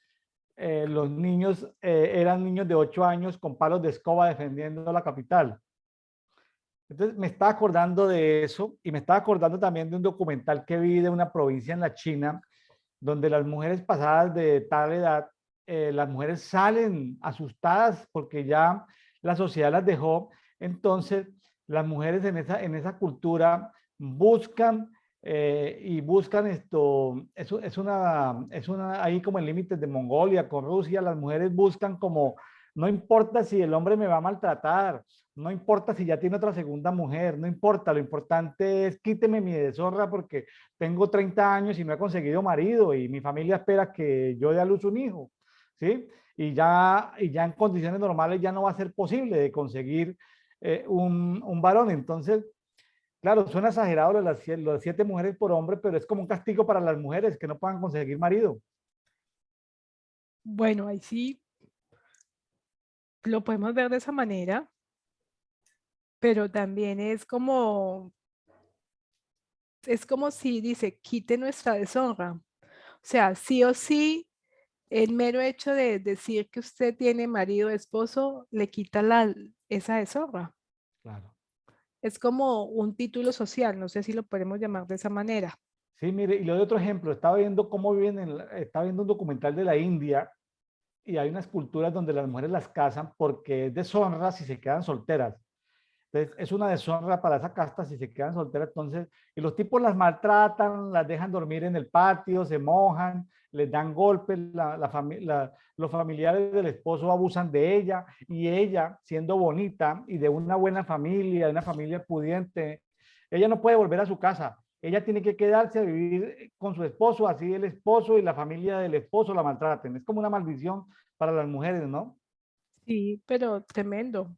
los niños eran niños de 8 años con palos de escoba defendiendo la capital. Entonces me estaba acordando de eso y me estaba acordando también de un documental que vi de una provincia en la China, donde las mujeres pasadas de tal edad, las mujeres salen asustadas porque ya la sociedad las dejó. Entonces las mujeres en esa cultura buscan y buscan esto, es una, ahí como en límites de Mongolia con Rusia, las mujeres buscan como, no importa si el hombre me va a maltratar, no importa si ya tiene otra segunda mujer, no importa, lo importante es quíteme mi deshonra porque tengo 30 años y no he conseguido marido y mi familia espera que yo dé a luz un hijo, ¿sí? Y ya en condiciones normales ya no va a ser posible de conseguir un varón. Entonces, claro, suena exagerado lo de las 7 mujeres por hombre, pero es como un castigo para las mujeres que no puedan conseguir marido. Bueno, ahí sí lo podemos ver de esa manera, pero también es como si dice, quite nuestra deshonra. O sea, sí o sí, el mero hecho de decir que usted tiene marido o esposo le quita esa deshonra. Claro. Es como un título social, no sé si lo podemos llamar de esa manera. Sí, mire, y le doy otro ejemplo. Estaba viendo cómo viven, estaba viendo un documental de la India y hay unas culturas donde las mujeres las casan porque es deshonra si se quedan solteras. Entonces, es una deshonra para esa casta si se quedan solteras. Entonces, y los tipos las maltratan, las dejan dormir en el patio, se mojan, les dan golpes, los familiares del esposo abusan de ella y ella, siendo bonita y de una buena familia, de una familia pudiente, ella no puede volver a su casa. Ella tiene que quedarse a vivir con su esposo, así el esposo y la familia del esposo la maltraten. Es como una maldición para las mujeres, ¿no? Sí, pero tremendo.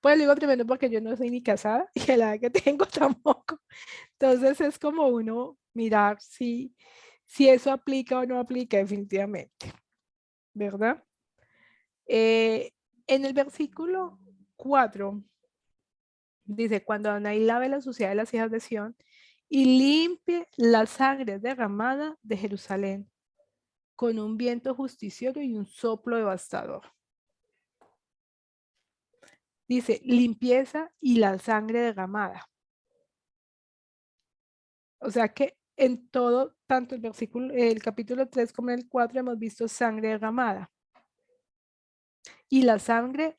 Pues digo tremendo porque yo no soy ni casada y a la edad que tengo tampoco. Entonces es como uno mirar si eso aplica o no aplica definitivamente, ¿verdad? En el versículo 4 dice, cuando Adonai lave la suciedad de las hijas de Sión y limpie la sangre derramada de Jerusalén con un viento justicioso y un soplo devastador. Dice, limpieza y la sangre derramada. O sea que en todo, tanto el capítulo 3 como el 4 hemos visto sangre derramada. Y la sangre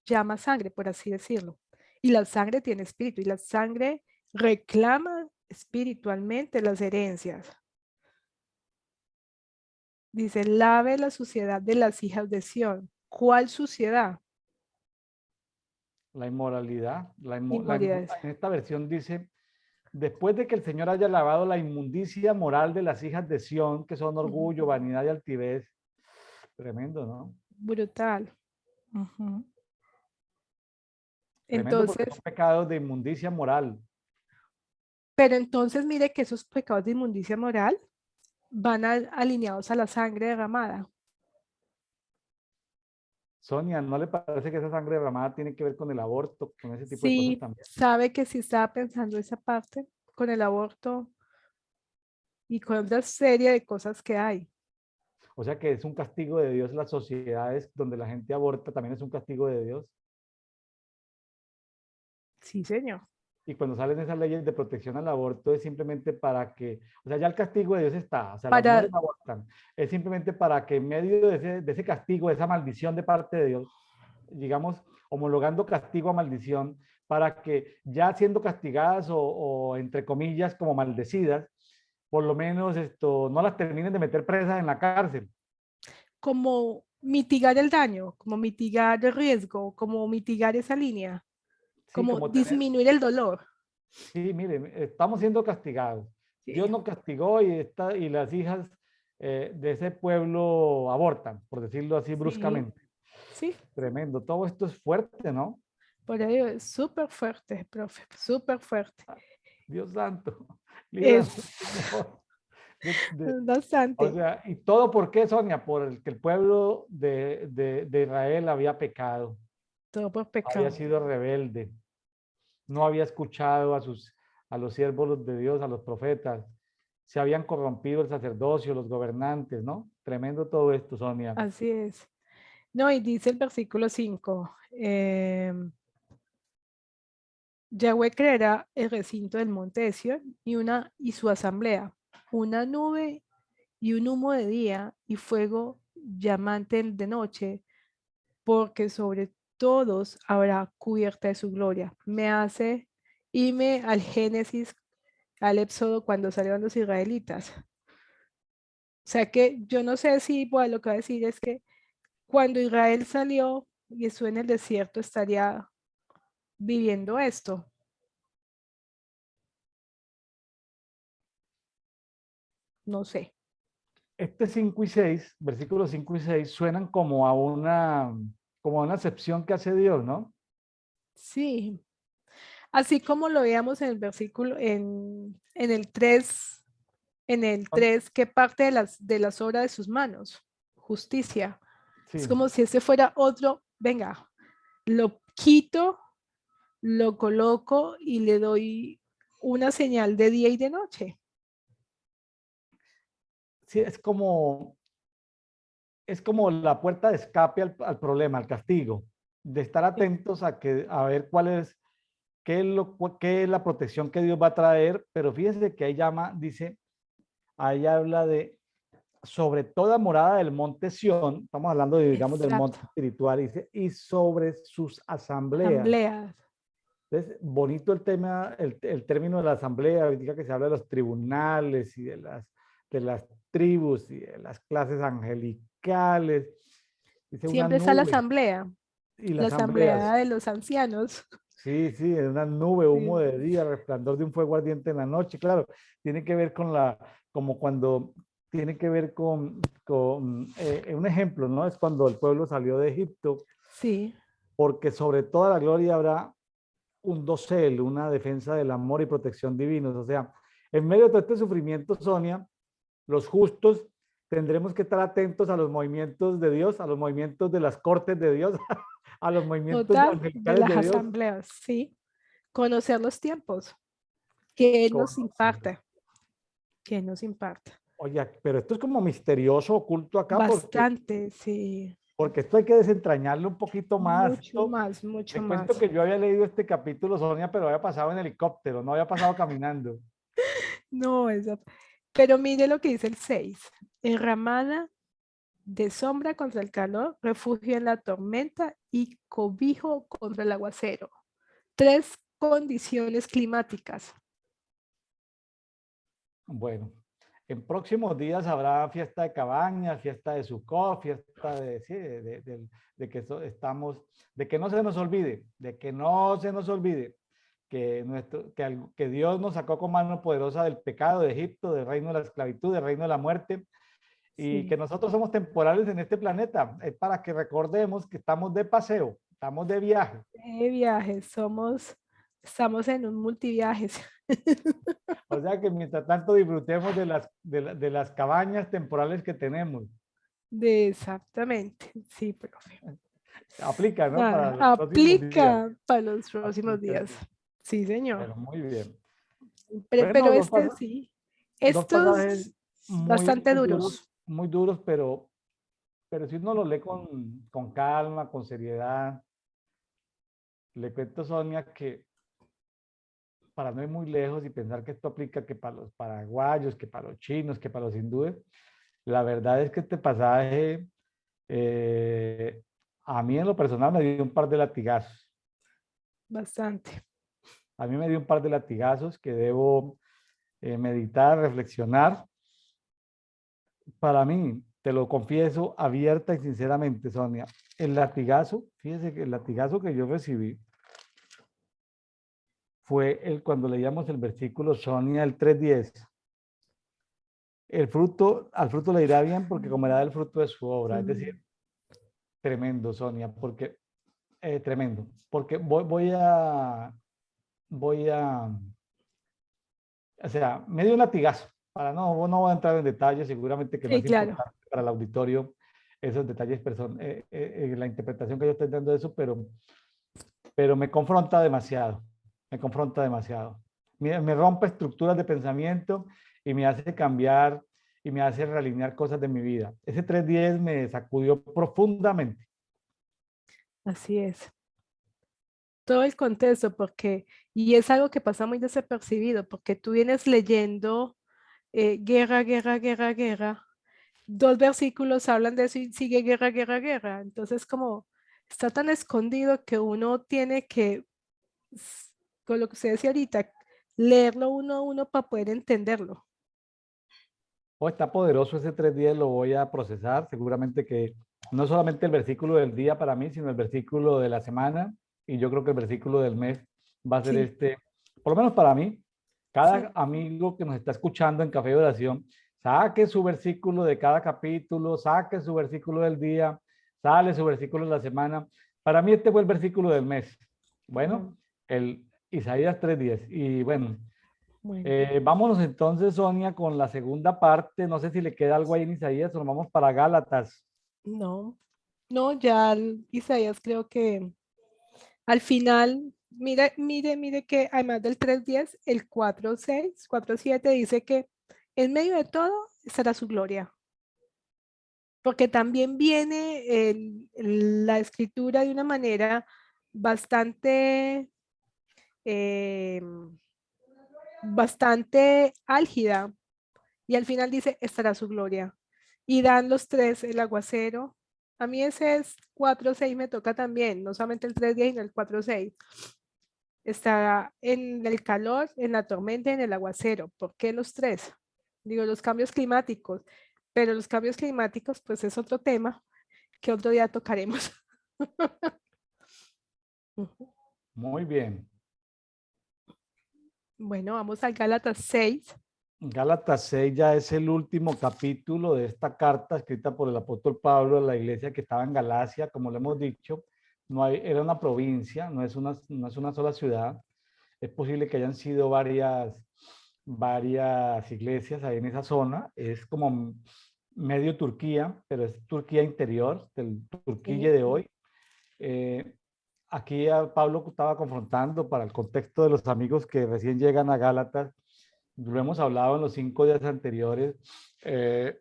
llama sangre, por así decirlo. Y la sangre tiene espíritu y la sangre reclama espiritualmente las herencias. Dice, lave la suciedad de las hijas de Sión. ¿Cuál suciedad? La inmoralidad, Inmoralidades. en esta versión dice, después de que el Señor haya lavado la inmundicia moral de las hijas de Sión, que son orgullo, vanidad y altivez. Tremendo, ¿no? Brutal. Ujú. Tremendo porque son Entonces, pecados de inmundicia moral. pero entonces mire que esos pecados de inmundicia moral van alineados a la sangre derramada. Sonia, ¿no le parece que esa sangre derramada tiene que ver con el aborto, con ese tipo de cosas Sí, también? sabe que sí estaba pensando esa parte con el aborto y con otra serie de cosas que hay. O sea que es un castigo de Dios las sociedades donde la gente aborta, también es un castigo de Dios. Sí, señor. Y cuando salen esas leyes de protección al aborto es simplemente para que, o sea, ya el castigo de Dios está, o sea, las Para, mujeres abortan, es simplemente para que en medio de ese castigo, de esa maldición de parte de Dios, digamos, homologando castigo a maldición, para que ya siendo castigadas o entre comillas como maldecidas, por lo menos esto, no las terminen de meter presas en la cárcel. como mitigar el daño, como mitigar el riesgo, como mitigar esa línea, Sí, como como tener, disminuir el dolor. sí, mire, estamos siendo castigados. Sí, Dios nos castigó y las hijas de ese pueblo abortan, por decirlo así sí, bruscamente. sí. Tremendo. Todo esto es fuerte, ¿no? Por ello es súper fuerte, profe, súper fuerte. Dios santo, líbranos, Es, Señor. O Bastante. sea, ¿y todo por qué, Sonia? Por el que el pueblo de Israel había pecado, Todo por había pecado. sido rebelde, no había escuchado a los siervos de Dios, a los profetas, se habían corrompido el sacerdocio, los gobernantes, ¿no? Tremendo todo esto, Sonia. Así es. No, y dice el versículo 5, Yahweh creará el recinto del monte de Sión y su asamblea, una nube y un humo de día y fuego llamante de noche, porque sobre todos habrá cubierta de su gloria. Me hace irme al Génesis, al Éxodo, cuando salieron los israelitas. O sea que yo no sé si, bueno, lo que va a decir es que cuando Israel salió y estuvo en el desierto, estaría viviendo esto. No sé. Este 5 y 6, versículos 5 y 6, suenan como a una acepción que hace Dios, ¿no? Sí, así como lo veíamos en el versículo, en el 3, que parte de las obras de sus manos, justicia. Es Sí, como si ese fuera otro, venga, lo quito, lo coloco y le doy una señal de día y de noche. sí, es como la puerta de escape al problema, al castigo, de estar atentos a ver qué es la protección que Dios va a traer, pero fíjense que dice, ahí habla de sobre toda morada del monte Sión, estamos hablando de, digamos, del Exacto. monte espiritual, dice, y sobre sus asambleas. Asambleas. Entonces, bonito el tema, el término de la asamblea, indica que se habla de los tribunales y de las tribus y de las clases angelicales. Dice una Siempre está nube y la las asamblea asambleas. de los ancianos. Sí, sí, es una nube, humo Sí, de día, resplandor de un fuego ardiente en la noche. Claro, tiene que ver como cuando, tiene que ver con un ejemplo, ¿no? Es cuando el pueblo salió de Egipto, sí, porque sobre toda la gloria habrá un dosel, una defensa del amor y protección divinos. O sea, en medio de todo este sufrimiento, Sonia, los justos tendremos que estar atentos a los movimientos de Dios, a los movimientos de las cortes de Dios, a los movimientos total, de angelicales las de Dios. asambleas, sí. Conocer los tiempos, que Él nos Conocer. impacta, que Él nos impacta. Oye, pero esto es como misterioso, oculto acá, Bastante, sí. porque esto hay que desentrañarlo un poquito más. Mucho Esto, más, mucho te más. cuento que yo había leído este capítulo, Sonia, pero había pasado en helicóptero, no había pasado caminando. No, pero mire lo que dice el 6. Enramada de sombra contra el calor, refugio en la tormenta y cobijo contra el aguacero. Tres condiciones climáticas. Bueno, en próximos días habrá fiesta de cabañas, fiesta de Sukkot, fiesta de, sí, de que estamos, de que no se nos olvide, de que no se nos olvide que Dios nos sacó con mano poderosa del pecado de Egipto, del reino de la esclavitud, del reino de la muerte, y que Sí, nosotros somos temporales en este planeta. Es para que recordemos que estamos de paseo, estamos de viaje. de viajes, estamos en un multiviajes. O sea que mientras tanto disfrutemos de las cabañas temporales que tenemos. Exactamente, sí, profe. Aplica, ¿no? Para Nada, los próximos días. aplica para los próximos Aplica, días. sí. Sí, señor. Pero muy bien. Pero Bueno, sí, dos pasajes estos muy, bastante duros. muy duros, pero si uno lo lee con calma, con seriedad, le cuento, Sonia, que para no ir muy lejos y pensar que esto aplica que para los paraguayos, que para los chinos, que para los hindúes, la verdad es que este pasaje eh, a mí en lo personal me dio un par de latigazos. Bastante. A mí me dio un par de latigazos que debo meditar, reflexionar. Para mí, te lo confieso abierta y sinceramente, Sonia, el latigazo, fíjese que el latigazo que yo recibí fue cuando leíamos el versículo, Sonia, el 3:10. Al fruto le irá bien porque comerá del fruto de su obra. Es decir, Mm, tremendo, Sonia, porque, tremendo, porque voy a, o sea, me dio un latigazo. no voy a entrar en detalles, seguramente que no Sí, es claro. importante para el auditorio esos detalles, la interpretación que yo estoy dando de eso, pero me confronta demasiado, me confronta demasiado. Me rompe estructuras de pensamiento y me hace cambiar y me hace realinear cosas de mi vida. Ese 310 me sacudió profundamente. Así es. Todo el contexto, porque, y es algo que pasa muy desapercibido, porque tú vienes leyendo guerra, guerra, guerra, guerra. Dos versículos hablan de eso y sigue guerra, guerra, guerra. Entonces, como está tan escondido que uno tiene que, con lo que usted decía ahorita, leerlo uno a uno para poder entenderlo. Oh, está poderoso ese 310, lo voy a procesar. Seguramente que no solamente el versículo del día para mí, sino el versículo de la semana. Y yo creo que el versículo del mes va a ser Sí, este, por lo menos para mí. Cada sí. amigo que nos está escuchando en Café de Oración, saque su versículo de cada capítulo, saque su versículo del día, sale su versículo de la semana. Para mí este fue el versículo del mes. Ujú. Bueno, el Isaías 3:10. Y bueno, Bueno, vámonos entonces, Sonia, con la segunda parte. No sé si le queda algo ahí en Isaías o nos vamos para Gálatas. no, no, ya Isaías creo que al final, mire, mire, mire que además del 3:10 el 4:6 4:7 dice que en medio de todo estará su gloria, porque también viene la escritura de una manera bastante, eh, bastante álgida, y al final dice estará su gloria. Y dan los tres, el aguacero. A mí ese es 4:6 me toca también, no solamente el 3:10 sino el 4:6. Está en el calor, en la tormenta, en el aguacero. ¿Por qué los tres? Digo, los cambios climáticos, pero los cambios climáticos, pues es otro tema que otro día tocaremos. Muy bien. Bueno, vamos al Gálatas 6. Gálatas 6 ya es el último capítulo de esta carta escrita por el apóstol Pablo a la iglesia que estaba en Galacia, como le hemos dicho. No hay, era una provincia, no es una sola ciudad. Es posible que hayan sido varias iglesias ahí en esa zona. Es como medio Turquía, pero es Turquía interior, del Turquía Sí, de hoy. Eh, aquí a Pablo estaba confrontando para el contexto de los amigos que recién llegan a Gálatas. Lo hemos hablado en los 5 días anteriores. El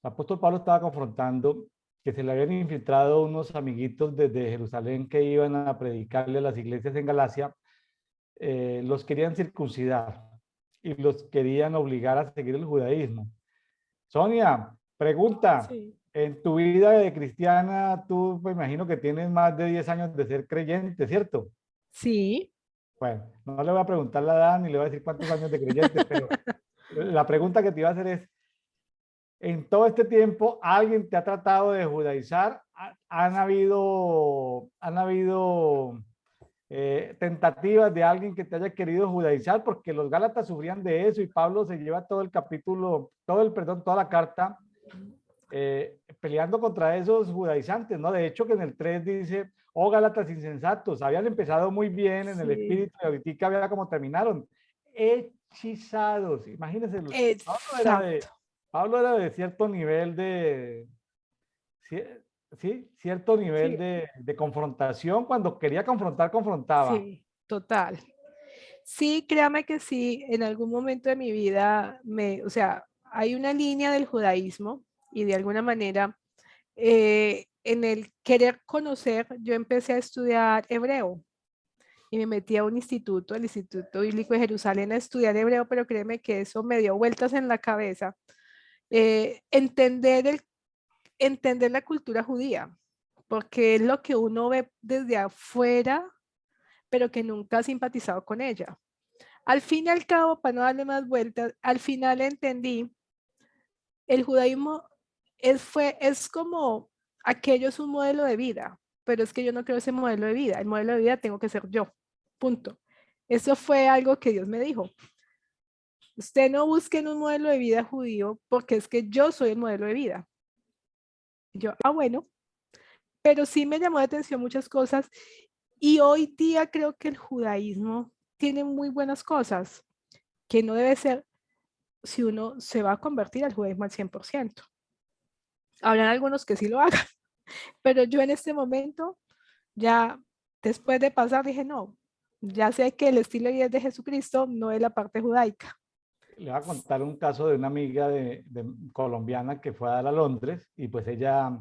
apóstol Pablo estaba confrontando que se le habían infiltrado unos amiguitos desde Jerusalén que iban a predicarle a las iglesias en Galacia. Los querían circuncidar y los querían obligar a seguir el judaísmo. Sonia, pregunta, sí, en tu vida de cristiana, tú me imagino que tienes más de 10 años de ser creyente, ¿cierto? sí. Bueno, no le voy a preguntar la edad ni le voy a decir cuántos años de creyente, pero la pregunta que te iba a hacer es, en todo este tiempo, ¿alguien te ha tratado de judaizar? Han habido tentativas de alguien que te haya querido judaizar? Porque los Gálatas sufrían de eso y Pablo se lleva todo el capítulo, perdón, toda la carta peleando contra esos judaizantes, ¿no? De hecho, que en el 3 dice, oh Gálatas insensatos, habían empezado muy bien en el Sí, espíritu y ahorita vea cómo terminaron. Hechizados, imagínense, exacto. Pablo era de cierto nivel sí, cierto nivel Sí, de confrontación, cuando quería confrontar, confrontaba. sí, total. Sí, créame que sí, en algún momento de mi vida o sea, hay una línea del judaísmo y de alguna manera en el querer conocer, yo empecé a estudiar hebreo y me metí a un instituto, el Instituto Bíblico de Jerusalén, a estudiar hebreo, pero créeme que eso me dio vueltas en la cabeza. Entender la cultura judía, porque es lo que uno ve desde afuera, pero que nunca ha simpatizado con ella. Al fin y al cabo, para no darle más vueltas, al final entendí, el judaísmo es como aquello es un modelo de vida, pero es que yo no creo ese modelo de vida, el modelo de vida tengo que ser yo, punto. Eso fue algo que Dios me dijo. Usted no busque en un modelo de vida judío porque es que yo soy el modelo de vida. Y yo, bueno, pero sí me llamó la atención muchas cosas y hoy día creo que el judaísmo tiene muy buenas cosas, que no debe ser si uno se va a convertir al judaísmo al 100%. Habrán algunos que sí lo hagan, pero yo en este momento, ya después de pasar, dije, no, ya sé que el estilo de vida de Jesucristo no es la parte judaica. Le voy a contar un caso de una amiga de colombiana que fue a dar a Londres y pues ella,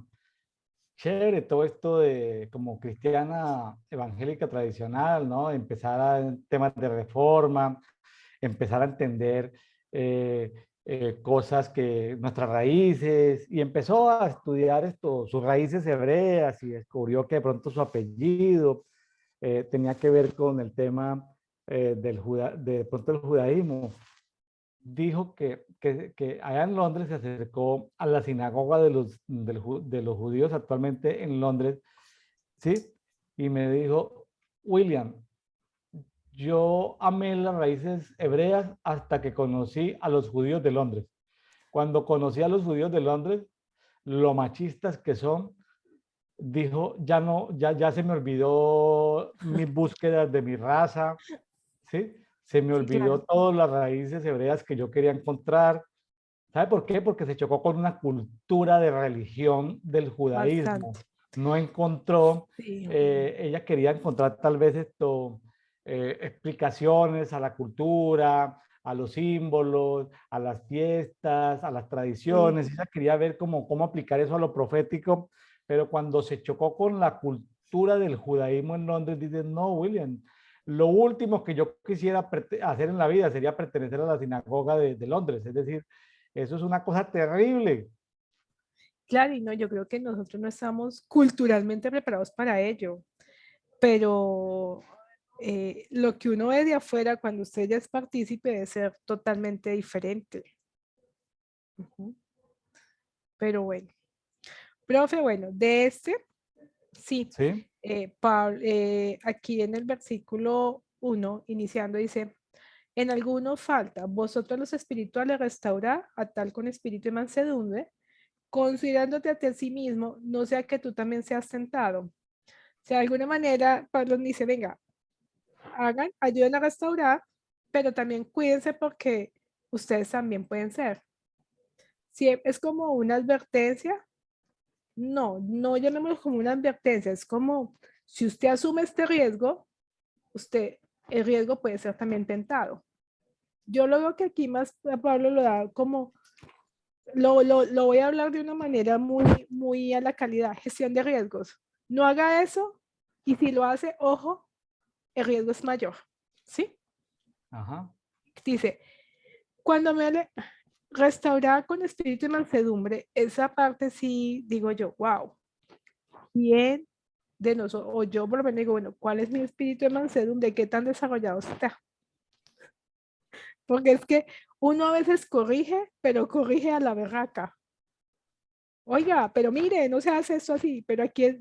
chévere, todo esto de como cristiana evangélica tradicional, ¿no? Empezar a temas de reforma, empezar a entender eh, cosas que nuestras raíces y empezó a estudiar esto, sus raíces hebreas y descubrió que de pronto su apellido tenía que ver con el tema de pronto el judaísmo. Dijo que allá en Londres se acercó a la sinagoga de los judíos actualmente en Londres, ¿sí? Y me dijo, William, yo amé las raíces hebreas hasta que conocí a los judíos de Londres. Cuando conocí a los judíos de Londres, lo machistas que son, dijo, ya no, ya se me olvidó mis búsquedas de mi raza, ¿sí? Se me Sí, olvidó claro, todas las raíces hebreas que yo quería encontrar. ¿Sabe por qué? Porque se chocó con una cultura de religión del judaísmo. bastante. No encontró, Sí, ella quería encontrar tal vez esto, explicaciones a la cultura, a los símbolos, a las fiestas, a las sí, tradiciones. Ella quería ver cómo aplicar eso a lo profético, pero cuando se chocó con la cultura del judaísmo en Londres, dice, no, William, lo último que yo quisiera hacer en la vida sería pertenecer a la sinagoga de Londres, es decir, eso es una cosa terrible. claro, y no, yo creo que nosotros no estamos culturalmente preparados para ello, pero lo que uno ve de afuera cuando usted ya es partícipe debe ser totalmente diferente. Ujú. Pero bueno, profe, bueno, de este, sí, ¿Sí? aquí en el versículo 1, iniciando, dice, en alguno falta, vosotros los espirituales restaurad a tal con espíritu de mansedumbre, considerándote a ti a sí mismo, no sea que tú también seas tentado. O sea, de alguna manera, Pablo dice, venga, hagan, ayuden a restaurar, pero también cuídense porque ustedes también pueden ser. Si es como una advertencia, no, no llamémoslo como una advertencia, es como si usted asume este riesgo, usted, el riesgo puede ser también tentado. Yo lo veo que aquí más Pablo lo da como, lo voy a hablar de una manera muy a la calidad, gestión de riesgos. No haga eso y si lo hace, ojo, el riesgo es mayor, ¿sí? Ajá. Dice, cuando me hable, restaurar con espíritu de mansedumbre, esa parte sí digo yo, wow, ¿quién de nosotros, o yo por lo menos digo, bueno, ¿cuál es mi espíritu de mansedumbre? ¿Qué tan desarrollado está? Porque es que uno a veces corrige, pero corrige a la berraca. Oiga, pero mire, no se hace esto así, pero aquí es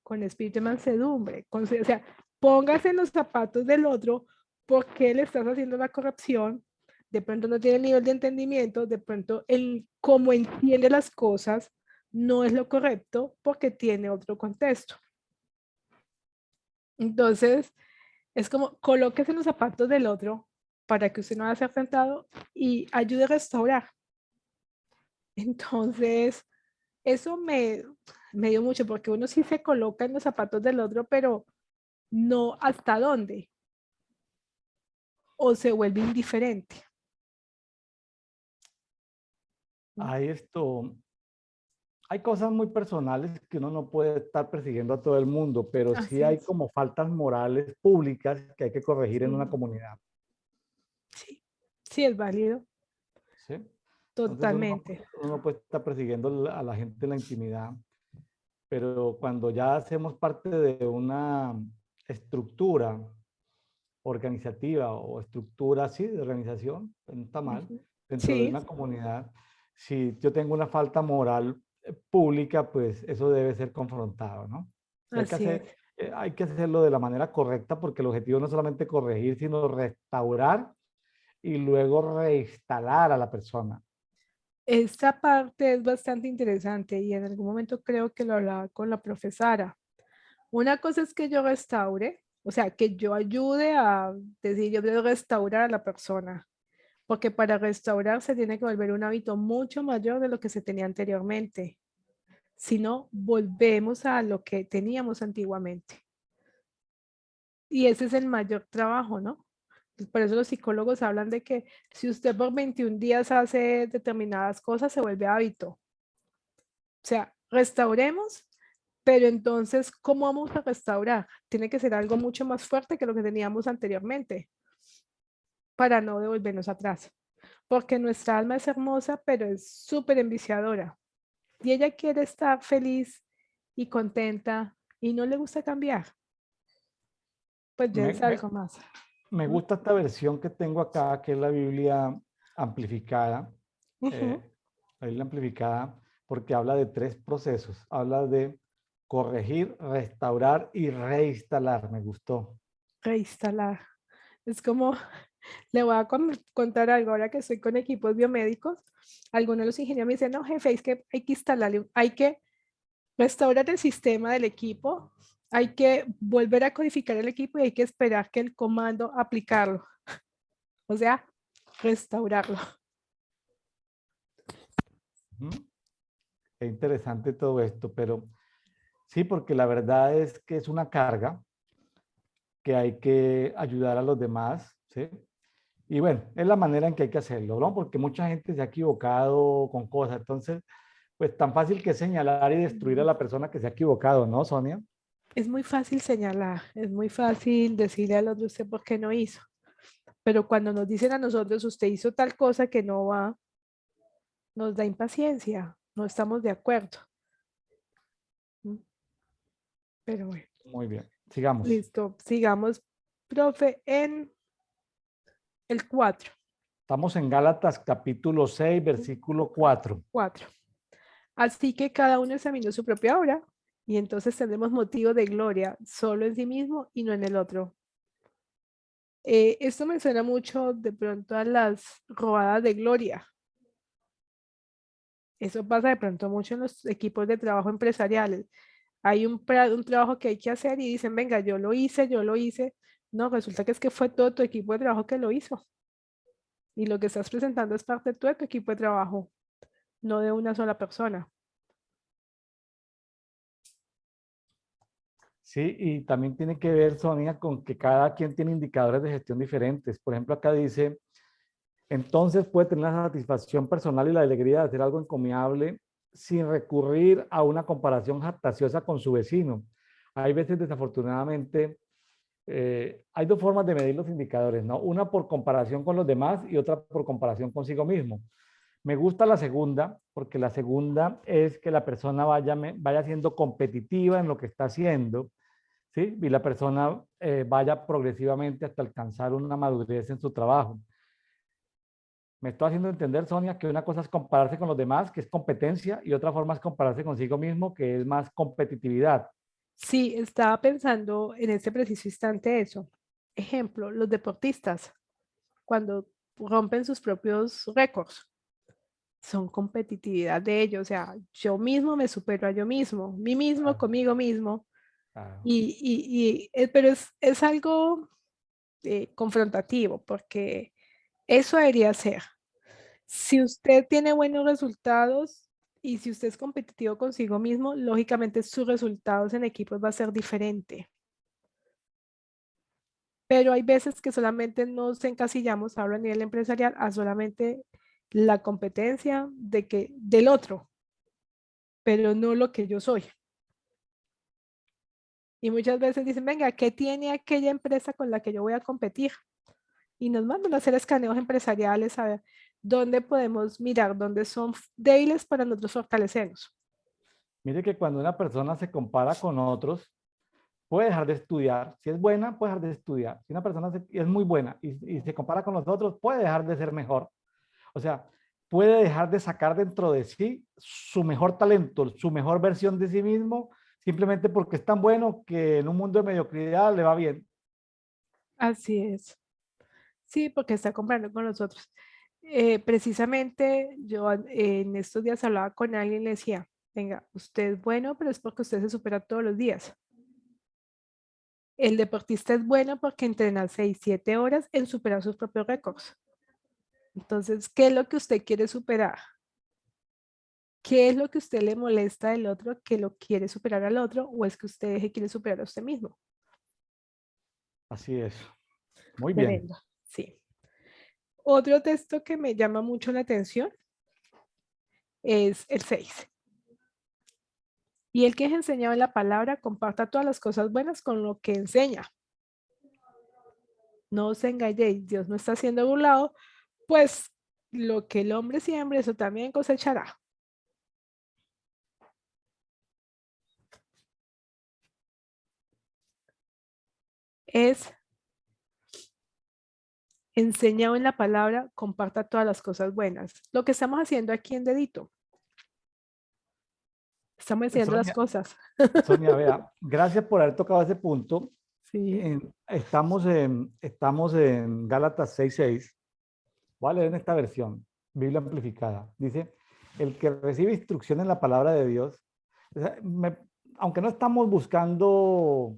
con espíritu de mansedumbre, o sea, póngase en los zapatos del otro, porque le estás haciendo la corrección, de pronto no tiene nivel de entendimiento, de pronto el cómo entiende las cosas no es lo correcto porque tiene otro contexto. Entonces, es como colóquese en los zapatos del otro para que usted no vaya a ser tentado y ayude a restaurar. Entonces, eso me dio mucho porque uno sí se coloca en los zapatos del otro, pero no hasta dónde o se vuelve indiferente. Hay esto, hay cosas muy personales que uno no puede estar persiguiendo a todo el mundo, pero sí Así hay es. como faltas morales públicas que hay que corregir en una Sí, comunidad, sí, sí es válido, ¿sí? Entonces totalmente. uno no puede estar persiguiendo a la gente en la intimidad, pero cuando ya hacemos parte de una estructura organizativa o estructura así de organización, pues no está mal, Ujú. dentro de Sí, una comunidad, si yo tengo una falta moral pública, pues eso debe ser confrontado, ¿no? así es. Hay que hacerlo de la manera correcta porque el objetivo no es solamente corregir, sino restaurar y luego reinstalar a la persona. Esta parte es bastante interesante y en algún momento creo que lo hablaba con la profesora. Una cosa es que yo restaure, o sea, que yo ayude a decir, yo debo restaurar a la persona, porque para restaurar se tiene que volver un hábito mucho mayor de lo que se tenía anteriormente. Si no, volvemos a lo que teníamos antiguamente. Y ese es el mayor trabajo, ¿no? Por eso los psicólogos hablan de que si usted por 21 días hace determinadas cosas, se vuelve hábito. O sea, restauremos, pero entonces, ¿cómo vamos a restaurar? Tiene que ser algo mucho más fuerte que lo que teníamos anteriormente para no devolvernos atrás. Porque nuestra alma es hermosa, pero es súper enviciadora. Y ella quiere estar feliz y contenta y no le gusta cambiar. Pues ya Me, es me- algo más. me ¿No? gusta esta versión que tengo acá, que es la Biblia amplificada. Ujú. eh, la Biblia amplificada, porque habla de tres procesos. Habla de corregir, restaurar y reinstalar. Me gustó. Reinstalar. Es como, le voy a contar algo ahora que estoy con equipos biomédicos. Algunos de los ingenieros me dicen, no, jefe, es que hay que instalarle, hay que restaurar el sistema del equipo, hay que volver a codificar el equipo y hay que esperar que el comando aplicarlo. O sea, restaurarlo. Ujú. Es interesante todo esto, pero sí, porque la verdad es que es una carga que hay que ayudar a los demás, ¿sí? Y bueno, es la manera en que hay que hacerlo, ¿no? Porque mucha gente se ha equivocado con cosas. Entonces, pues tan fácil que señalar y destruir a la persona que se ha equivocado, ¿no, Sonia? Es muy fácil señalar, es muy fácil decirle al otro usted por qué no hizo. Pero cuando nos dicen a nosotros, usted hizo tal cosa que no va, nos da impaciencia, no estamos de acuerdo. ¿Mm? Pero bueno, Muy bien, sigamos. listo. Sigamos, profe, en el 4. Estamos en Gálatas capítulo 6, versículo 4. 4. Así que cada uno examinó su propia obra y entonces tendremos motivo de gloria solo en sí mismo y no en el otro. Esto me suena mucho de pronto a las robadas de gloria. Eso pasa de pronto mucho en los equipos de trabajo empresariales. Hay un trabajo que hay que hacer y dicen, venga, yo lo hice, yo lo hice. No, resulta que es que fue todo tu equipo de trabajo que lo hizo. Y lo que estás presentando es parte de todo tu equipo de trabajo, no de una sola persona. Sí, y también tiene que ver, Sonia, con que cada quien tiene indicadores de gestión diferentes. Por ejemplo, acá dice, entonces puede tener la satisfacción personal y la alegría de hacer algo encomiable sin recurrir a una comparación jactanciosa con su vecino. Hay veces, desafortunadamente, hay dos formas de medir los indicadores, ¿no? Una por comparación con los demás y otra por comparación consigo mismo. Me gusta la segunda, porque la segunda es que la persona vaya siendo competitiva en lo que está haciendo, ¿sí? Y la persona vaya progresivamente hasta alcanzar una madurez en su trabajo. Me estoy haciendo entender, Sonia, que una cosa es compararse con los demás, que es competencia, y otra forma es compararse consigo mismo, que es más competitividad. Sí, estaba pensando en este preciso instante eso. Ejemplo, los deportistas, cuando rompen sus propios récords, son competitividad de ellos. O sea, yo mismo me supero a yo mismo, mí mismo Ah, conmigo mismo. ah. Pero es algo confrontativo porque eso debería ser. Si usted tiene buenos resultados y si usted es competitivo consigo mismo, lógicamente sus resultados en equipos va a ser diferente. Pero hay veces que solamente nos encasillamos, hablo a nivel empresarial, a solamente la competencia del otro, pero no lo que yo soy. Y muchas veces dicen, venga, ¿qué tiene aquella empresa con la que yo voy a competir? Y nos mandan a hacer escaneos empresariales a ver dónde podemos mirar, dónde son débiles para nosotros fortalecernos. Mire que cuando una persona se compara con otros, puede dejar de estudiar. Si es buena, puede dejar de estudiar. Si una persona es muy buena y se compara con los otros, puede dejar de ser mejor. O sea, puede dejar de sacar dentro de sí su mejor talento, su mejor versión de sí mismo, simplemente porque es tan bueno que en un mundo de mediocridad le va bien. Así es. Sí, porque está comparando con nosotros. Precisamente yo en estos días hablaba con alguien y le decía, venga, usted es bueno, pero es porque usted se supera todos los días. El deportista es bueno porque entrena 6, 7 horas en superar sus propios récords. Entonces, ¿qué es lo que usted quiere superar? ¿Qué es lo que a usted le molesta del otro que lo quiere superar al otro o es que usted se quiere superar a usted mismo? Así es. Muy bien. Tremendo. Sí. Otro texto que me llama mucho la atención es el 6. Y el que es enseñado en la palabra comparta todas las cosas buenas con lo que enseña. No os engañéis, Dios no está siendo burlado, pues lo que el hombre siembre, eso también cosechará. Es enseñado en la palabra, comparta todas las cosas buenas. Lo que estamos haciendo aquí en Dedito. Estamos enseñando las Sonia, cosas. Sonia, vea, gracias por haber tocado ese punto. Sí, Estamos en Gálatas 6:6. Voy a leer en esta versión, Biblia amplificada. Dice, el que recibe instrucción en la palabra de Dios, o sea, aunque no estamos buscando,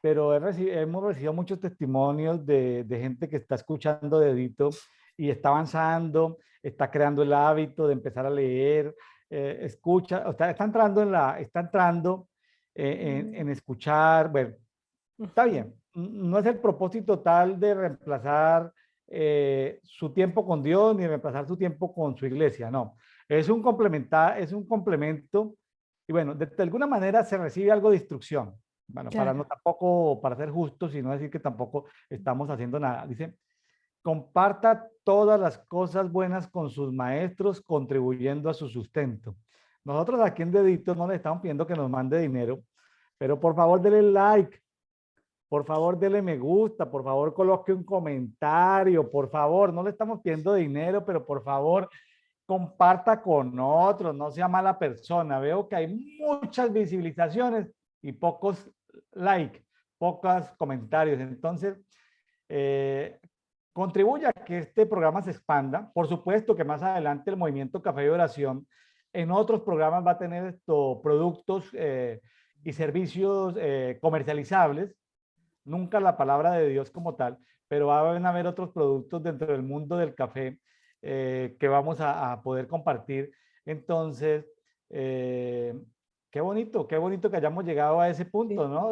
pero hemos recibido muchos testimonios de gente que está escuchando dedito y está avanzando, está creando el hábito de empezar a leer, escucha, o sea, está entrando en escuchar, bueno, está ujú, bien, no es el propósito tal de reemplazar su tiempo con Dios ni reemplazar su tiempo con su iglesia, no. Es un complemento y bueno, de alguna manera se recibe algo de instrucción. Bueno, para no claro. tampoco, para ser justos y no decir que tampoco estamos haciendo nada. Dice, comparta todas las cosas buenas con sus maestros, contribuyendo a su sustento. Nosotros aquí en Dedito no le estamos pidiendo que nos mande dinero, pero por favor denle like, por favor, dele me gusta, por favor, coloque un comentario, por favor, no le estamos pidiendo dinero, pero por favor, comparta con otros, no sea mala persona. Veo que hay muchas visibilizaciones y pocos like, pocos comentarios. Entonces, eh, contribuya a que este programa se expanda. Por supuesto que más adelante el movimiento Café y Oración en otros programas va a tener productos y servicios comercializables, nunca la palabra de Dios como tal, pero van a haber otros productos dentro del mundo del café que vamos a poder compartir. Entonces, eh, qué bonito que hayamos llegado a ese punto, Sí. ¿no?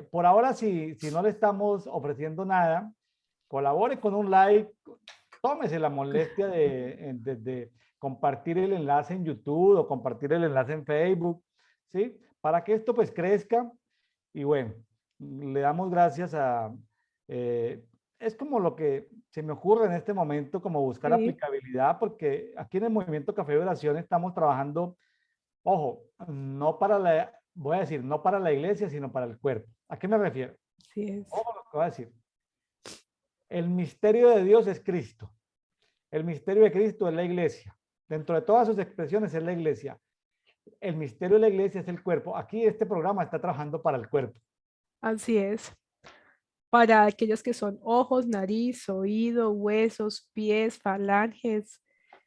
Por ahora, si no le estamos ofreciendo nada, colabore con un like, tómese la molestia de compartir el enlace en YouTube o compartir el enlace en Facebook, ¿sí? Para que esto pues crezca y bueno, le damos gracias eh, es como lo que se me ocurre en este momento, como buscar Sí, aplicabilidad, porque aquí en el Movimiento Café de Oración estamos trabajando, ojo, no para voy a decir, no para la iglesia, sino para el cuerpo. ¿A qué me refiero? sí es. Ojo lo que voy a decir. El misterio de Dios es Cristo. El misterio de Cristo es la iglesia. Dentro de todas sus expresiones es la iglesia. El misterio de la iglesia es el cuerpo. Aquí este programa está trabajando para el cuerpo. Así es. Para aquellos que son ojos, nariz, oído, huesos, pies, falanges,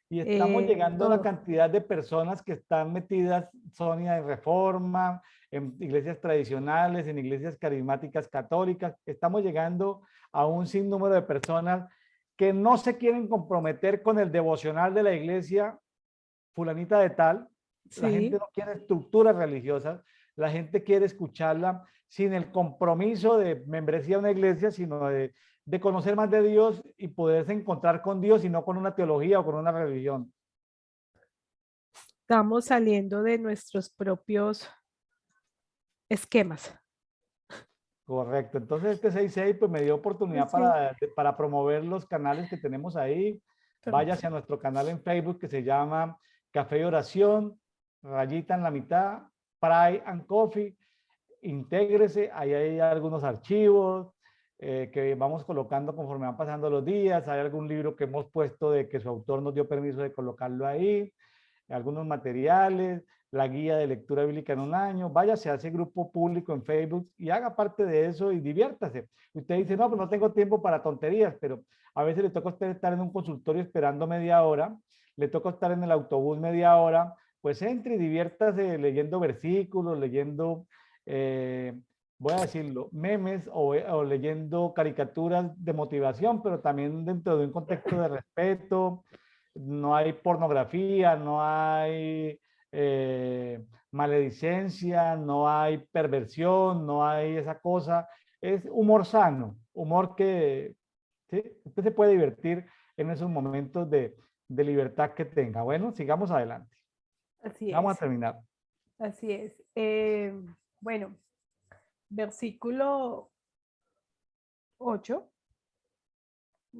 Y estamos llegando a una todo. cantidad de personas que están metidas, Sonia, en reforma, en iglesias tradicionales, en iglesias carismáticas católicas. Estamos llegando a un sinnúmero de personas que no se quieren comprometer con el devocional de la iglesia fulanita de tal. La gente Sí, no quiere estructuras religiosas, la gente quiere escucharla sin el compromiso de membresía a una iglesia, sino de conocer más de Dios y poderse encontrar con Dios y no con una teología o con una religión. estamos saliendo de nuestros propios esquemas. Correcto. Entonces este 66 pues me dio oportunidad Sí, para promover los canales que tenemos ahí. Vaya hacia nuestro canal en Facebook que se llama Café y Oración, rayita en la mitad, Pray and Coffee. Intégrese, ahí hay algunos archivos que vamos colocando conforme van pasando los días. Hay algún libro que hemos puesto de que su autor nos dio permiso de colocarlo ahí, algunos materiales, la guía de lectura bíblica en un año. Váyase a ese grupo público en Facebook y haga parte de eso y diviértase. Usted dice, no, pues no tengo tiempo para tonterías, pero a veces le toca a usted estar en un consultorio esperando media hora, le toca estar en el autobús media hora, pues entre y diviértase leyendo versículos, leyendo eh, voy a decirlo, memes o leyendo caricaturas de motivación, pero también dentro de un contexto de respeto. No hay pornografía, no hay maledicencia, no hay perversión, no hay esa cosa. Es humor sano, humor que ¿sí? Usted se puede divertir en esos momentos de libertad que tenga. Bueno, sigamos adelante. Así Vamos a es, terminar. así es. Bueno, versículo 8.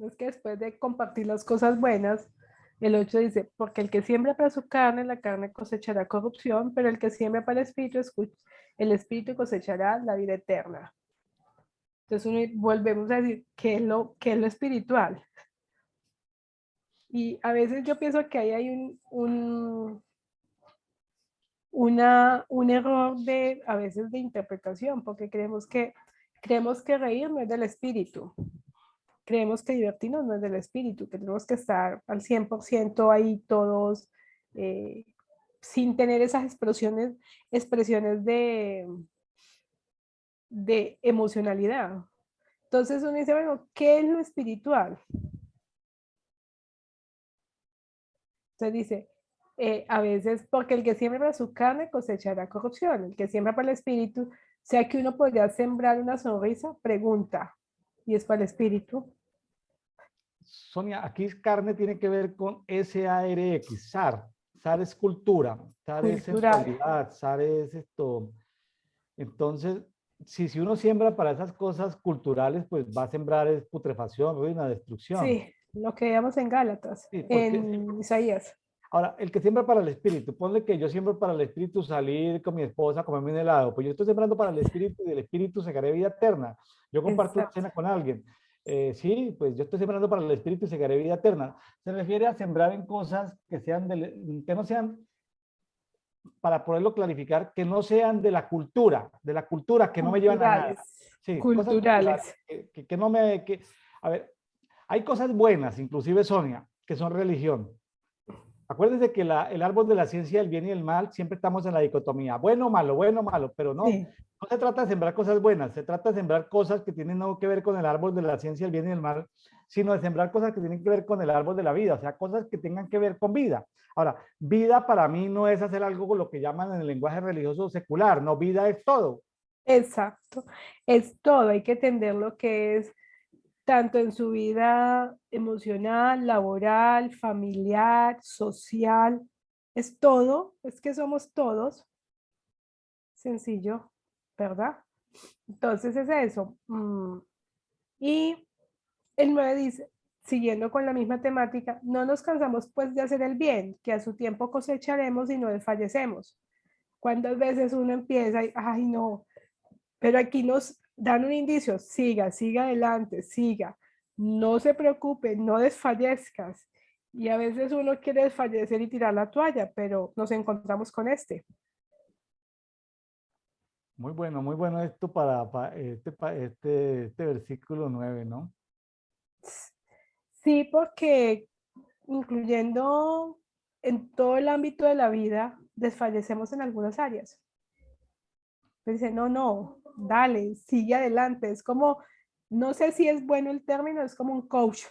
Es que después de compartir las cosas buenas, el 8 dice, porque el que siembra para su carne, la carne cosechará corrupción, pero el que siembra para el espíritu, el espíritu cosechará la vida eterna. Entonces volvemos a decir, qué es lo espiritual? Y a veces yo pienso que ahí hay un error a veces de interpretación, porque creemos que reír no es del espíritu, creemos que divertirnos no es del espíritu, que tenemos que estar al 100% ahí todos, eh, sin tener esas expresiones de emocionalidad. Entonces uno dice, bueno, ¿qué es lo espiritual? Entonces dice, a veces, porque el que siembra para su carne cosechará corrupción, el que siembra para el espíritu, o sea que uno podría sembrar una sonrisa, pregunta, y es para el espíritu. Sonia, aquí carne tiene que ver con SARX, SAR. SAR es cultura, SAR es Cultural. sensualidad, SAR es esto. Entonces, si uno siembra para esas cosas culturales, pues va a sembrar es putrefacción, ruina, destrucción. Sí, lo que veíamos en Gálatas, Sí, porque en Isaías. ahora, el que siembra para el espíritu, ponle que yo siembro para el espíritu salir con mi esposa a comerme un helado, pues yo estoy sembrando para el espíritu y del espíritu segaré vida eterna. Yo comparto una Exacto. cena con alguien. Sí, pues yo estoy sembrando para el espíritu y segaré vida eterna. Se refiere a sembrar en cosas que sean que no sean, para poderlo clarificar, que no sean de la cultura que no me llevan a nada. Culturales. Sí, cosas culturales Culturales. que no me, a ver, hay cosas buenas, inclusive Sonia, que son religión. Acuérdense que el árbol de la ciencia del bien y el mal, siempre estamos en la dicotomía, bueno, malo, pero no, Sí, no se trata de sembrar cosas buenas, se trata de sembrar cosas que tienen no que ver con el árbol de la ciencia del bien y el mal, sino de sembrar cosas que tienen que ver con el árbol de la vida, o sea, cosas que tengan que ver con vida. Ahora, vida para mí no es hacer algo con lo que llaman en el lenguaje religioso secular, no, vida es todo. exacto. Es todo. Hay que entender lo que es tanto en su vida emocional, laboral, familiar, social. Es todo. Es que somos todos. Sencillo, ¿verdad? Entonces es eso. Y el 9 dice, siguiendo con la misma temática, no nos cansamos pues de hacer el bien, que a su tiempo cosecharemos y no desfallecemos. ¿Cuántas veces uno empieza y, ay no, pero aquí nos dan un indicio, siga, siga adelante, siga, no se preocupe, no desfallezcas. Y a veces uno quiere desfallecer y tirar la toalla, pero nos encontramos con este. Muy bueno esto para este versículo 9, ¿no? Sí, porque incluyendo en todo el ámbito de la vida, desfallecemos en algunas áreas. Dice, no, no, dale, sigue adelante. Es como, no sé si es bueno el término, es como un coach,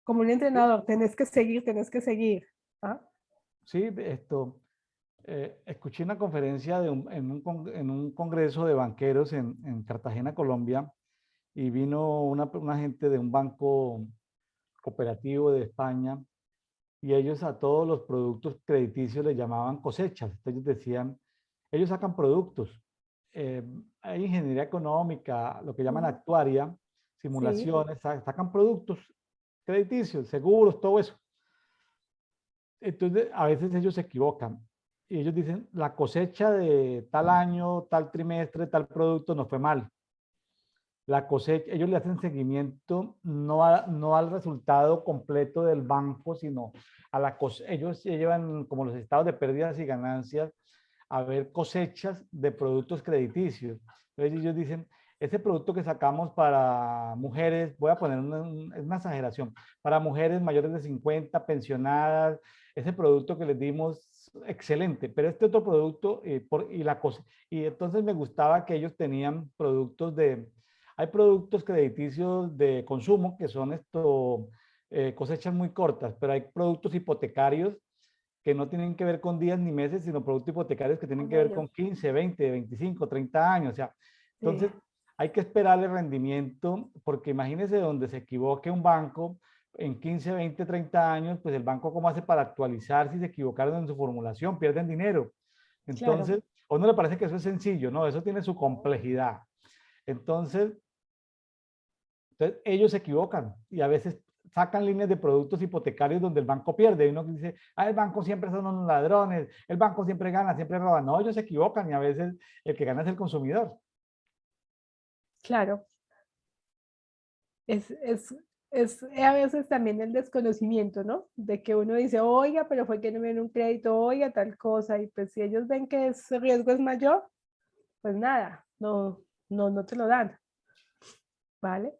como un entrenador, tenés que seguir. ¿Ah? Sí, escuché una conferencia en un congreso de banqueros en Cartagena, Colombia, y vino una gente de un banco cooperativo de España, y ellos a todos los productos crediticios les llamaban cosechas. Entonces ellos decían, ellos sacan productos. Eh, Hay ingeniería económica, lo que llaman actuaria, Sí, simulaciones, sacan productos crediticios, seguros, todo eso. Entonces, a veces ellos se equivocan y ellos dicen, la cosecha de tal año, tal trimestre, tal producto no fue mal. La cosecha, ellos le hacen seguimiento no al resultado completo del banco, sino a la cosecha. Ellos llevan como los estados de pérdidas y ganancias a ver cosechas de productos crediticios. Entonces ellos dicen, ese producto que sacamos para mujeres, voy a poner es una exageración, para mujeres mayores de 50, pensionadas, ese producto que les dimos, excelente, pero este otro producto, y entonces me gustaba que ellos tenían productos hay productos crediticios de consumo que son cosechas muy cortas, pero hay productos hipotecarios que no tienen que ver con días ni meses, sino productos hipotecarios que tienen Con que ver con ellos. 15, 20, 25, 30 años. O sea, Sí, entonces hay que esperar el rendimiento, porque imagínese donde se equivoque un banco en 15, 20, 30 años, pues el banco cómo hace para actualizar si se equivocaron en su formulación, pierden dinero. claro, Entonces, a uno le parece que eso es sencillo, ¿no? Eso tiene su complejidad. Entonces, ellos se equivocan y a veces sacan líneas de productos hipotecarios donde el banco pierde. Y uno dice, ah, el banco siempre son unos ladrones, el banco siempre gana, siempre roba. No, ellos se equivocan y a veces el que gana es el consumidor. claro. Es, es, es a veces también el desconocimiento, ¿no? De que uno dice, oiga, pero fue que no me dieron un crédito, oiga, tal cosa, y pues si ellos ven que ese riesgo es mayor, pues nada, no te lo dan, ¿vale?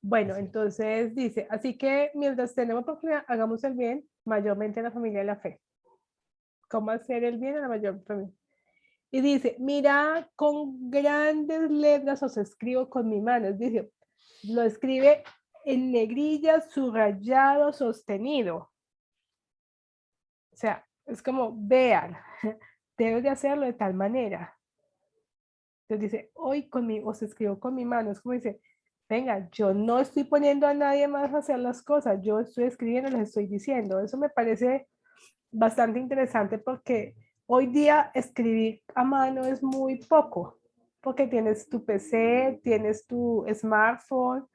Bueno, Así es. entonces dice, así que mientras tenemos oportunidad, hagamos el bien, mayormente a la familia de la fe. ¿Cómo hacer el bien a la mayor familia? Y dice, mira, con grandes letras os escribo con mi mano. Dice, lo escribe en negrilla, subrayado, sostenido. O sea, es como, vean, debes de hacerlo de tal manera. Entonces dice, hoy os escribo con mi mano. Es como dice, venga, yo no estoy poniendo a nadie más a hacer las cosas, yo estoy escribiendo, les estoy diciendo. Eso me parece bastante interesante porque hoy día escribir a mano es muy poco, porque tienes tu PC, tienes tu smartphone,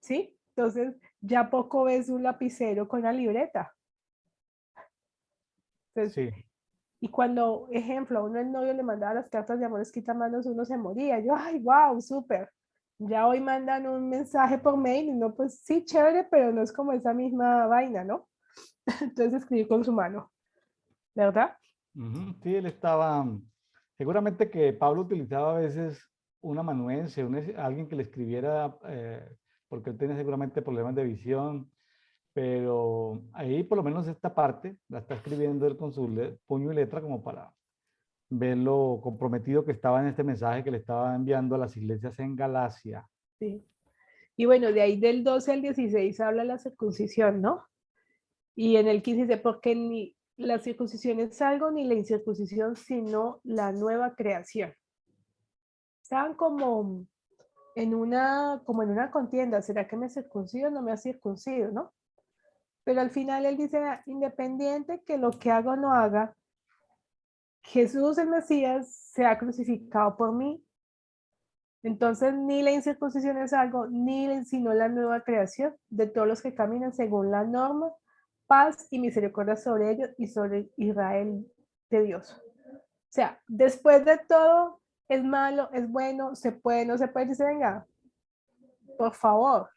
¿sí? Entonces ya poco ves un lapicero con la libreta. Entonces, Sí. y cuando, ejemplo, a uno el novio le mandaba las cartas de amor escritas a manos, uno se moría. Yo, ay, wow, súper. Ya hoy mandan un mensaje por mail y no, pues sí, chévere, pero no es como esa misma vaina, ¿no? Entonces escribir con su mano, ¿verdad? Ujú. Sí, él estaba, seguramente que Pablo utilizaba a veces un amanuense, alguien que le escribiera, porque él tenía seguramente problemas de visión, pero ahí por lo menos esta parte la está escribiendo él con su puño y letra como para ver lo comprometido que estaba en este mensaje que le estaba enviando a las iglesias en Galacia. Sí. Y bueno, de ahí del 12 al 16 habla la circuncisión, ¿no? Y en el 15 dice, porque ni la circuncisión es algo, ni la incircuncisión, sino la nueva creación. Estaban como en una contienda, ¿será que me circuncido o no me ha circuncido, no? Pero al final él dice, independiente que lo que haga o no haga, Jesús el Mesías se ha crucificado por mí. Entonces, ni la incircuncisión es algo, ni sino la nueva creación de todos los que caminan según la norma, paz y misericordia sobre ellos y sobre Israel de Dios. O sea, después de todo, es malo, es bueno, se puede, no se puede, dice, venga, por favor,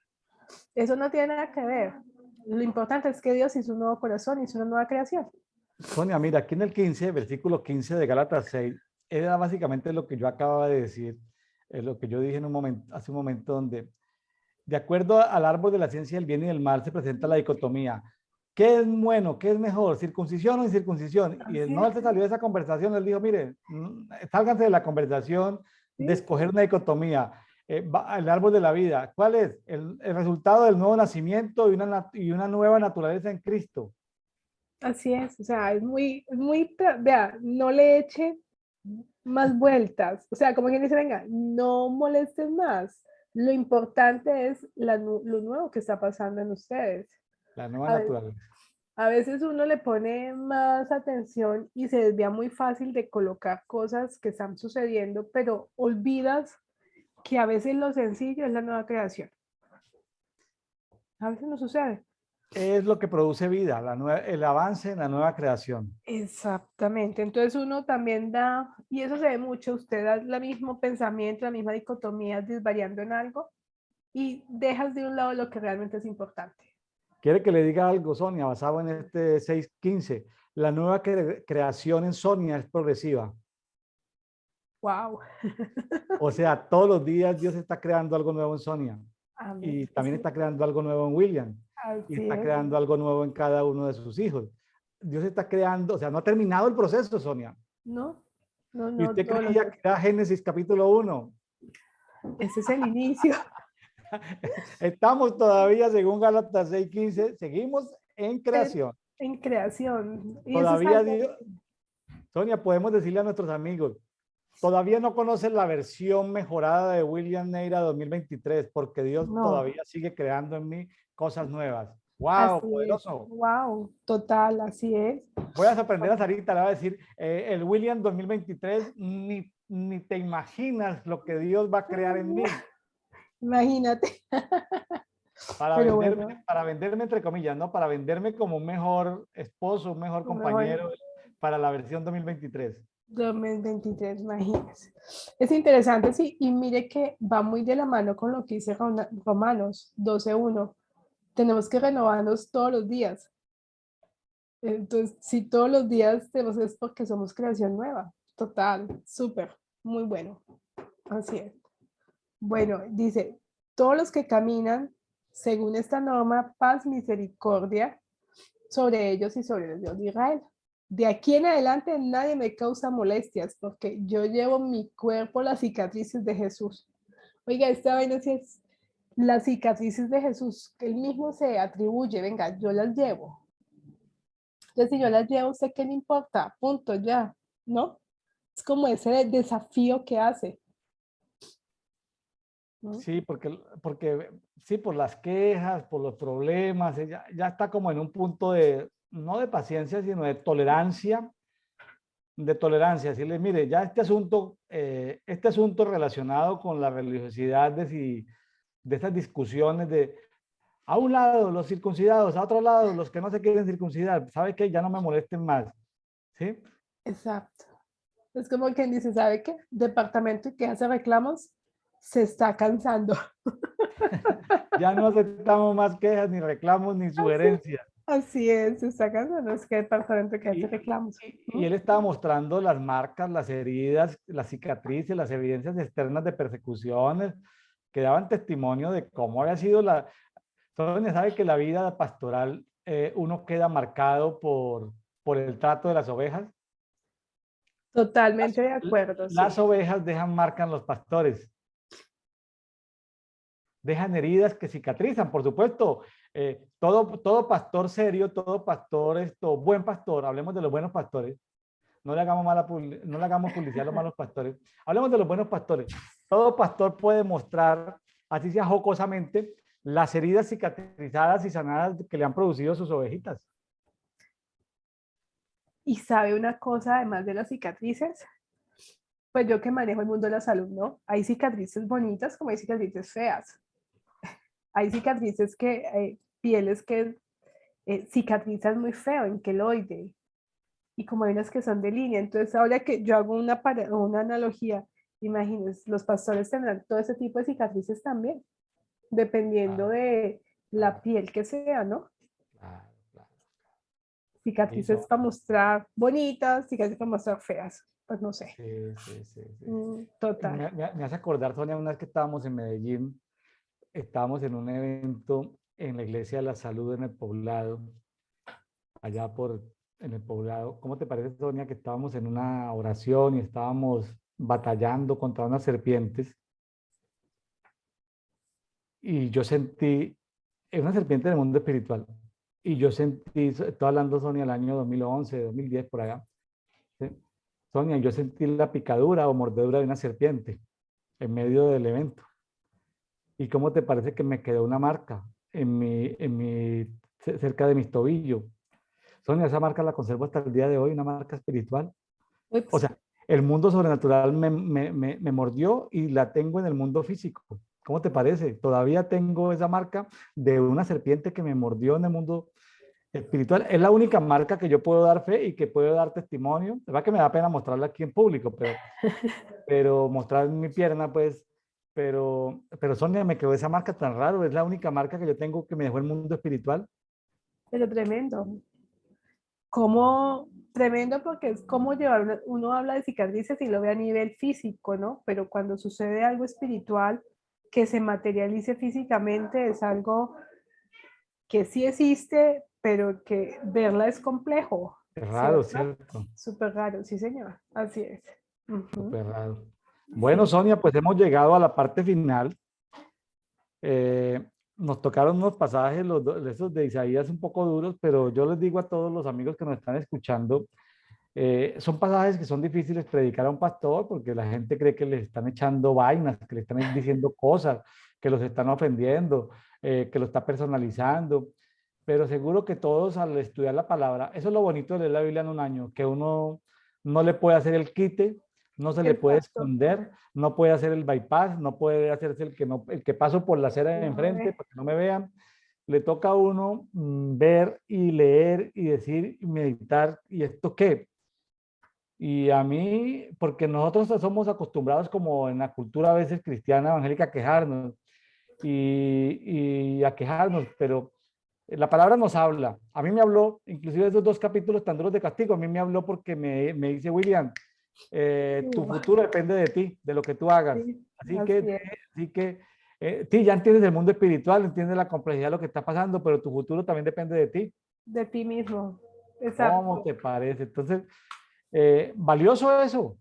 eso no tiene nada que ver. Lo importante es que Dios hizo un nuevo corazón, hizo una nueva creación. Sonia, mira, aquí en el 15, versículo 15 de Gálatas 6, era básicamente lo que yo acababa de decir, lo que yo dije en un momento, hace un momento, donde de acuerdo al árbol de la ciencia del bien y del mal se presenta la dicotomía. ¿Qué es bueno? ¿Qué es mejor? ¿Circuncisión o incircuncisión? Y Así no es, se salió de esa conversación. Él dijo, mire, sálganse de la conversación de ¿sí? escoger una dicotomía. El árbol de la vida. ¿Cuál es? El resultado del nuevo nacimiento y una nueva naturaleza en Cristo. Así es, o sea, vea, no le eche más vueltas, o sea, como quien dice, venga, no molestes más, lo importante es lo nuevo que está pasando en ustedes. La nueva A, ve- naturaleza. a veces uno le pone más atención y se desvía muy fácil de colocar cosas que están sucediendo, pero olvidas que a veces lo sencillo es la nueva creación. A veces no sucede. Es lo que produce vida, el avance en la nueva creación. Exactamente, entonces uno también da, y eso se ve mucho, usted da el mismo pensamiento, la misma dicotomía, desvariando en algo y dejas de un lado lo que realmente es importante. Quiere que le diga algo, Sonia, basado en este 6:15. La nueva creación en Sonia es progresiva. Wow. O sea, todos los días Dios está creando algo nuevo en Sonia Amén. y también está creando algo nuevo en William y Así está es. creando algo nuevo en cada uno de sus hijos. Dios está creando, o sea, no ha terminado el proceso, Sonia. No, no, Y no, usted todos los creía días. que era Génesis capítulo 1. Ese es el inicio. Estamos todavía, según Gálatas 6:15, seguimos en en, creación. en creación. Y eso es Todavía algo. Dios, Sonia, podemos decirle a nuestros amigos, todavía no conocen la versión mejorada de William Neira 2023, porque Dios No, todavía sigue creando en mí cosas nuevas. ¡Wow! así es. Poderoso. Wow, total, así es. Voy a sorprender a Sarita, le voy a decir, el William 2023, ni te imaginas lo que Dios va a crear en mí Imagínate. Pero bueno, para venderme entre comillas, ¿no? Para venderme como un mejor esposo, un mejor lo mejor compañero para la versión 2023. 2023, imagínate. Es interesante, sí, y mire que va muy de la mano con lo que dice Romanos 12:1. Tenemos que renovarnos todos los días. Entonces, si todos los días tenemos es porque somos creación nueva. Total, súper, muy bueno. Así es. Bueno, dice, todos los que caminan según esta norma, paz, misericordia sobre ellos y sobre el Dios de Israel. De aquí en adelante nadie me causa molestias porque yo llevo en mi cuerpo las cicatrices de Jesús. Oiga, esta vaina sí es las cicatrices de Jesús, que él mismo se atribuye, venga, yo las llevo. Entonces, si yo las llevo, sé que no importa, punto, ya, ¿no? Es como ese desafío que hace. ¿No? Sí, porque sí, por las quejas, por los problemas, ella ya está como en un punto de, no de paciencia, sino de tolerancia, decirle, mire, ya este asunto relacionado con la religiosidad de estas discusiones de, a un lado los circuncidados, a otro lado los que no se quieren circuncidar, ¿sabe qué? Ya no me molesten más, ¿sí? Exacto. Es como quien dice, ¿sabe qué? Departamento que hace reclamos se está cansando. Ya no aceptamos más quejas, ni reclamos, ni Así, sugerencias. así es, se está cansando. Es que departamento que hace Y, reclamos. y él estaba mostrando las marcas, las heridas, las cicatrices, las evidencias externas de persecuciones que daban testimonio de cómo había sido la... Sonia sabe que la vida pastoral, uno queda marcado por el trato de las ovejas. Totalmente de acuerdo, Las sí. ovejas dejan marca en los pastores, dejan heridas que cicatrizan, por supuesto. Todo pastor serio, todo pastor, buen pastor, hablemos de los buenos pastores, no le hagamos publicidad a los malos pastores. Hablemos de los buenos pastores. Todo pastor puede mostrar, así sea jocosamente, las heridas cicatrizadas y sanadas que le han producido sus ovejitas. Y sabe una cosa, además de las cicatrices, pues yo que manejo el mundo de la salud, ¿no? Hay cicatrices bonitas como hay cicatrices feas. Hay cicatrices pieles que cicatrizan muy feo en queloide. Y como hay unas que son de línea. Entonces, ahora que yo hago una analogía, imagínense, los pastores tendrán todo ese tipo de cicatrices también, dependiendo Claro, de la claro, piel que sea, ¿no? claro, claro. Sí, Cicatrices para mostrar bonitas, cicatrices para mostrar feas. Pues no sé. sí, sí, sí, sí. Total. Me hace acordar, Sonia, una vez que estábamos en Medellín, estábamos en un evento en la Iglesia de la Salud en el Poblado, allá en el Poblado. ¿Cómo te parece, Sonia, que estábamos en una oración y estábamos batallando contra unas serpientes? Y yo sentí, es una serpiente del mundo espiritual, y yo sentí, estoy hablando, Sonia, el año 2011, 2010, por allá. ¿Sí? Sonia, yo sentí la picadura o mordedura de una serpiente en medio del evento. ¿Y cómo te parece que me quedó una marca cerca de mis tobillos? Sonia, esa marca la conservo hasta el día de hoy, una marca espiritual. O Ups. sea, el mundo sobrenatural me mordió y la tengo en el mundo físico. ¿Cómo te parece? Todavía tengo esa marca de una serpiente que me mordió en el mundo espiritual. Es la única marca que yo puedo dar fe y que puedo dar testimonio. Es verdad que me da pena mostrarla aquí en público, pero mostrar mi pierna, pues, pero Sonia, me quedó esa marca tan raro, es la única marca que yo tengo que me dejó el mundo espiritual. Pero tremendo. Como tremendo porque es como llevar, uno habla de cicatrices y lo ve a nivel físico, ¿no? Pero cuando sucede algo espiritual que se materialice físicamente es algo que sí existe, pero que verla es complejo, Es raro, ¿cierto? ¿cierto? Súper raro, sí señor, así es. Ujú. Súper raro. Bueno, Sí, Sonia, pues hemos llegado a la parte final. Eh, Nos tocaron unos pasajes, esos de Isaías un poco duros, pero yo les digo a todos los amigos que nos están escuchando, son pasajes que son difíciles predicar a un pastor porque la gente cree que le están echando vainas, que le están diciendo cosas, que los están ofendiendo, que lo está personalizando. Pero seguro que todos al estudiar la palabra, eso es lo bonito de leer la Biblia en un año, que uno no le puede hacer el quite, no se le puede exacto. esconder, no puede hacer el bypass, no puede hacerse el que paso por la acera de No, enfrente para que no me vean. Le toca a uno ver y leer y decir y meditar, ¿y esto qué? Y a mí, porque nosotros somos acostumbrados como en la cultura a veces cristiana evangélica a quejarnos y a quejarnos, pero la palabra nos habla. A mí me habló, inclusive esos dos capítulos tan duros de castigo, a mí me habló porque me dice, William, tu no, futuro depende de ti, de lo que tú hagas. sí, Así así que, es. así que sí, ya entiendes el mundo espiritual, entiendes la complejidad de lo que está pasando, pero tu futuro también depende de ti. De ti mismo, ¿Cómo exacto, te parece? Entonces, valioso eso.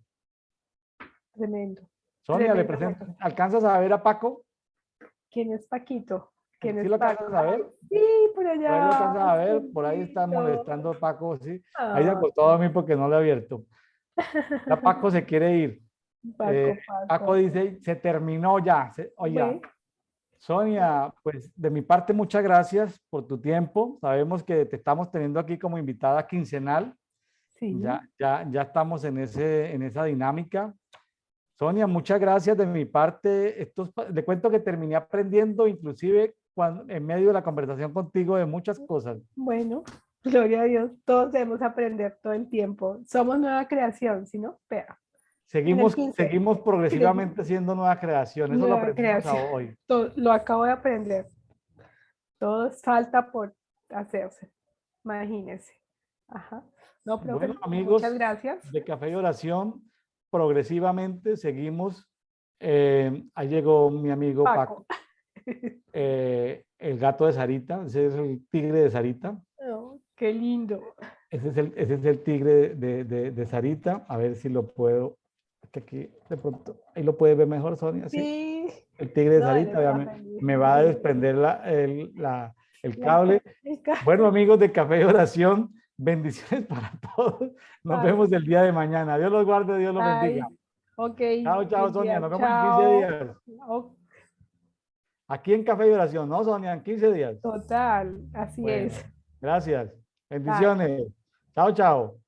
tremendo, Sonia, le presento, tremendamente. ¿alcanzas a ver a Paco? ¿Quién es Paquito? ¿Quién ¿Sí es lo Paco? alcanzas a ver? Sí, por Por ahí lo allá, alcanzas a ver, por ahí está escondidito. molestando Paco, sí. Ahí se Ah, acostó a mí porque no le he abierto. Ya Paco se quiere ir. Paco, Paco Paco. dice, se terminó ya. Oiga, Ve, Sonia, pues de mi parte muchas gracias por tu tiempo. Sabemos que te estamos teniendo aquí como invitada quincenal. sí, Ya estamos en esa dinámica. Sonia, muchas gracias de mi parte. Le cuento que terminé aprendiendo, inclusive en medio de la conversación contigo, de muchas cosas. bueno, gloria a Dios, todos debemos aprender todo el tiempo. Somos nueva creación, ¿sí no? Vea, en el 15, Seguimos progresivamente siendo nueva creación. Eso lo nueva aprendimos creación. hoy. Lo acabo de aprender. Todo falta por hacerse. Imagínese. Ajá. No, Bueno, profe, muchas amigos gracias. de Café y Oración, progresivamente seguimos. Ahí llegó mi amigo Paco, Paco. el gato de Sarita, ese es el tigre de Sarita. Oh, qué lindo. Ese es el tigre de Sarita. A ver si lo puedo. Que aquí de pronto, ahí lo puedes ver mejor, Sonia, sí. Sí. El tigre de No, él Sarita, está obviamente, feliz. me va a Imagínese. desprender el La cable. técnica. Bueno, amigos de Café y Oración, bendiciones para todos. Nos Ay, vemos el día de mañana. Dios los guarde, Dios los bendiga. ay. Ok, Chao, chao, buen Sonia. día. Nos vemos en 15 Chao. días. Oh, Aquí en Café y Oración, ¿no, Sonia? En 15 días. total, así es. Bueno, gracias. Bye. Bendiciones. Chao, chao.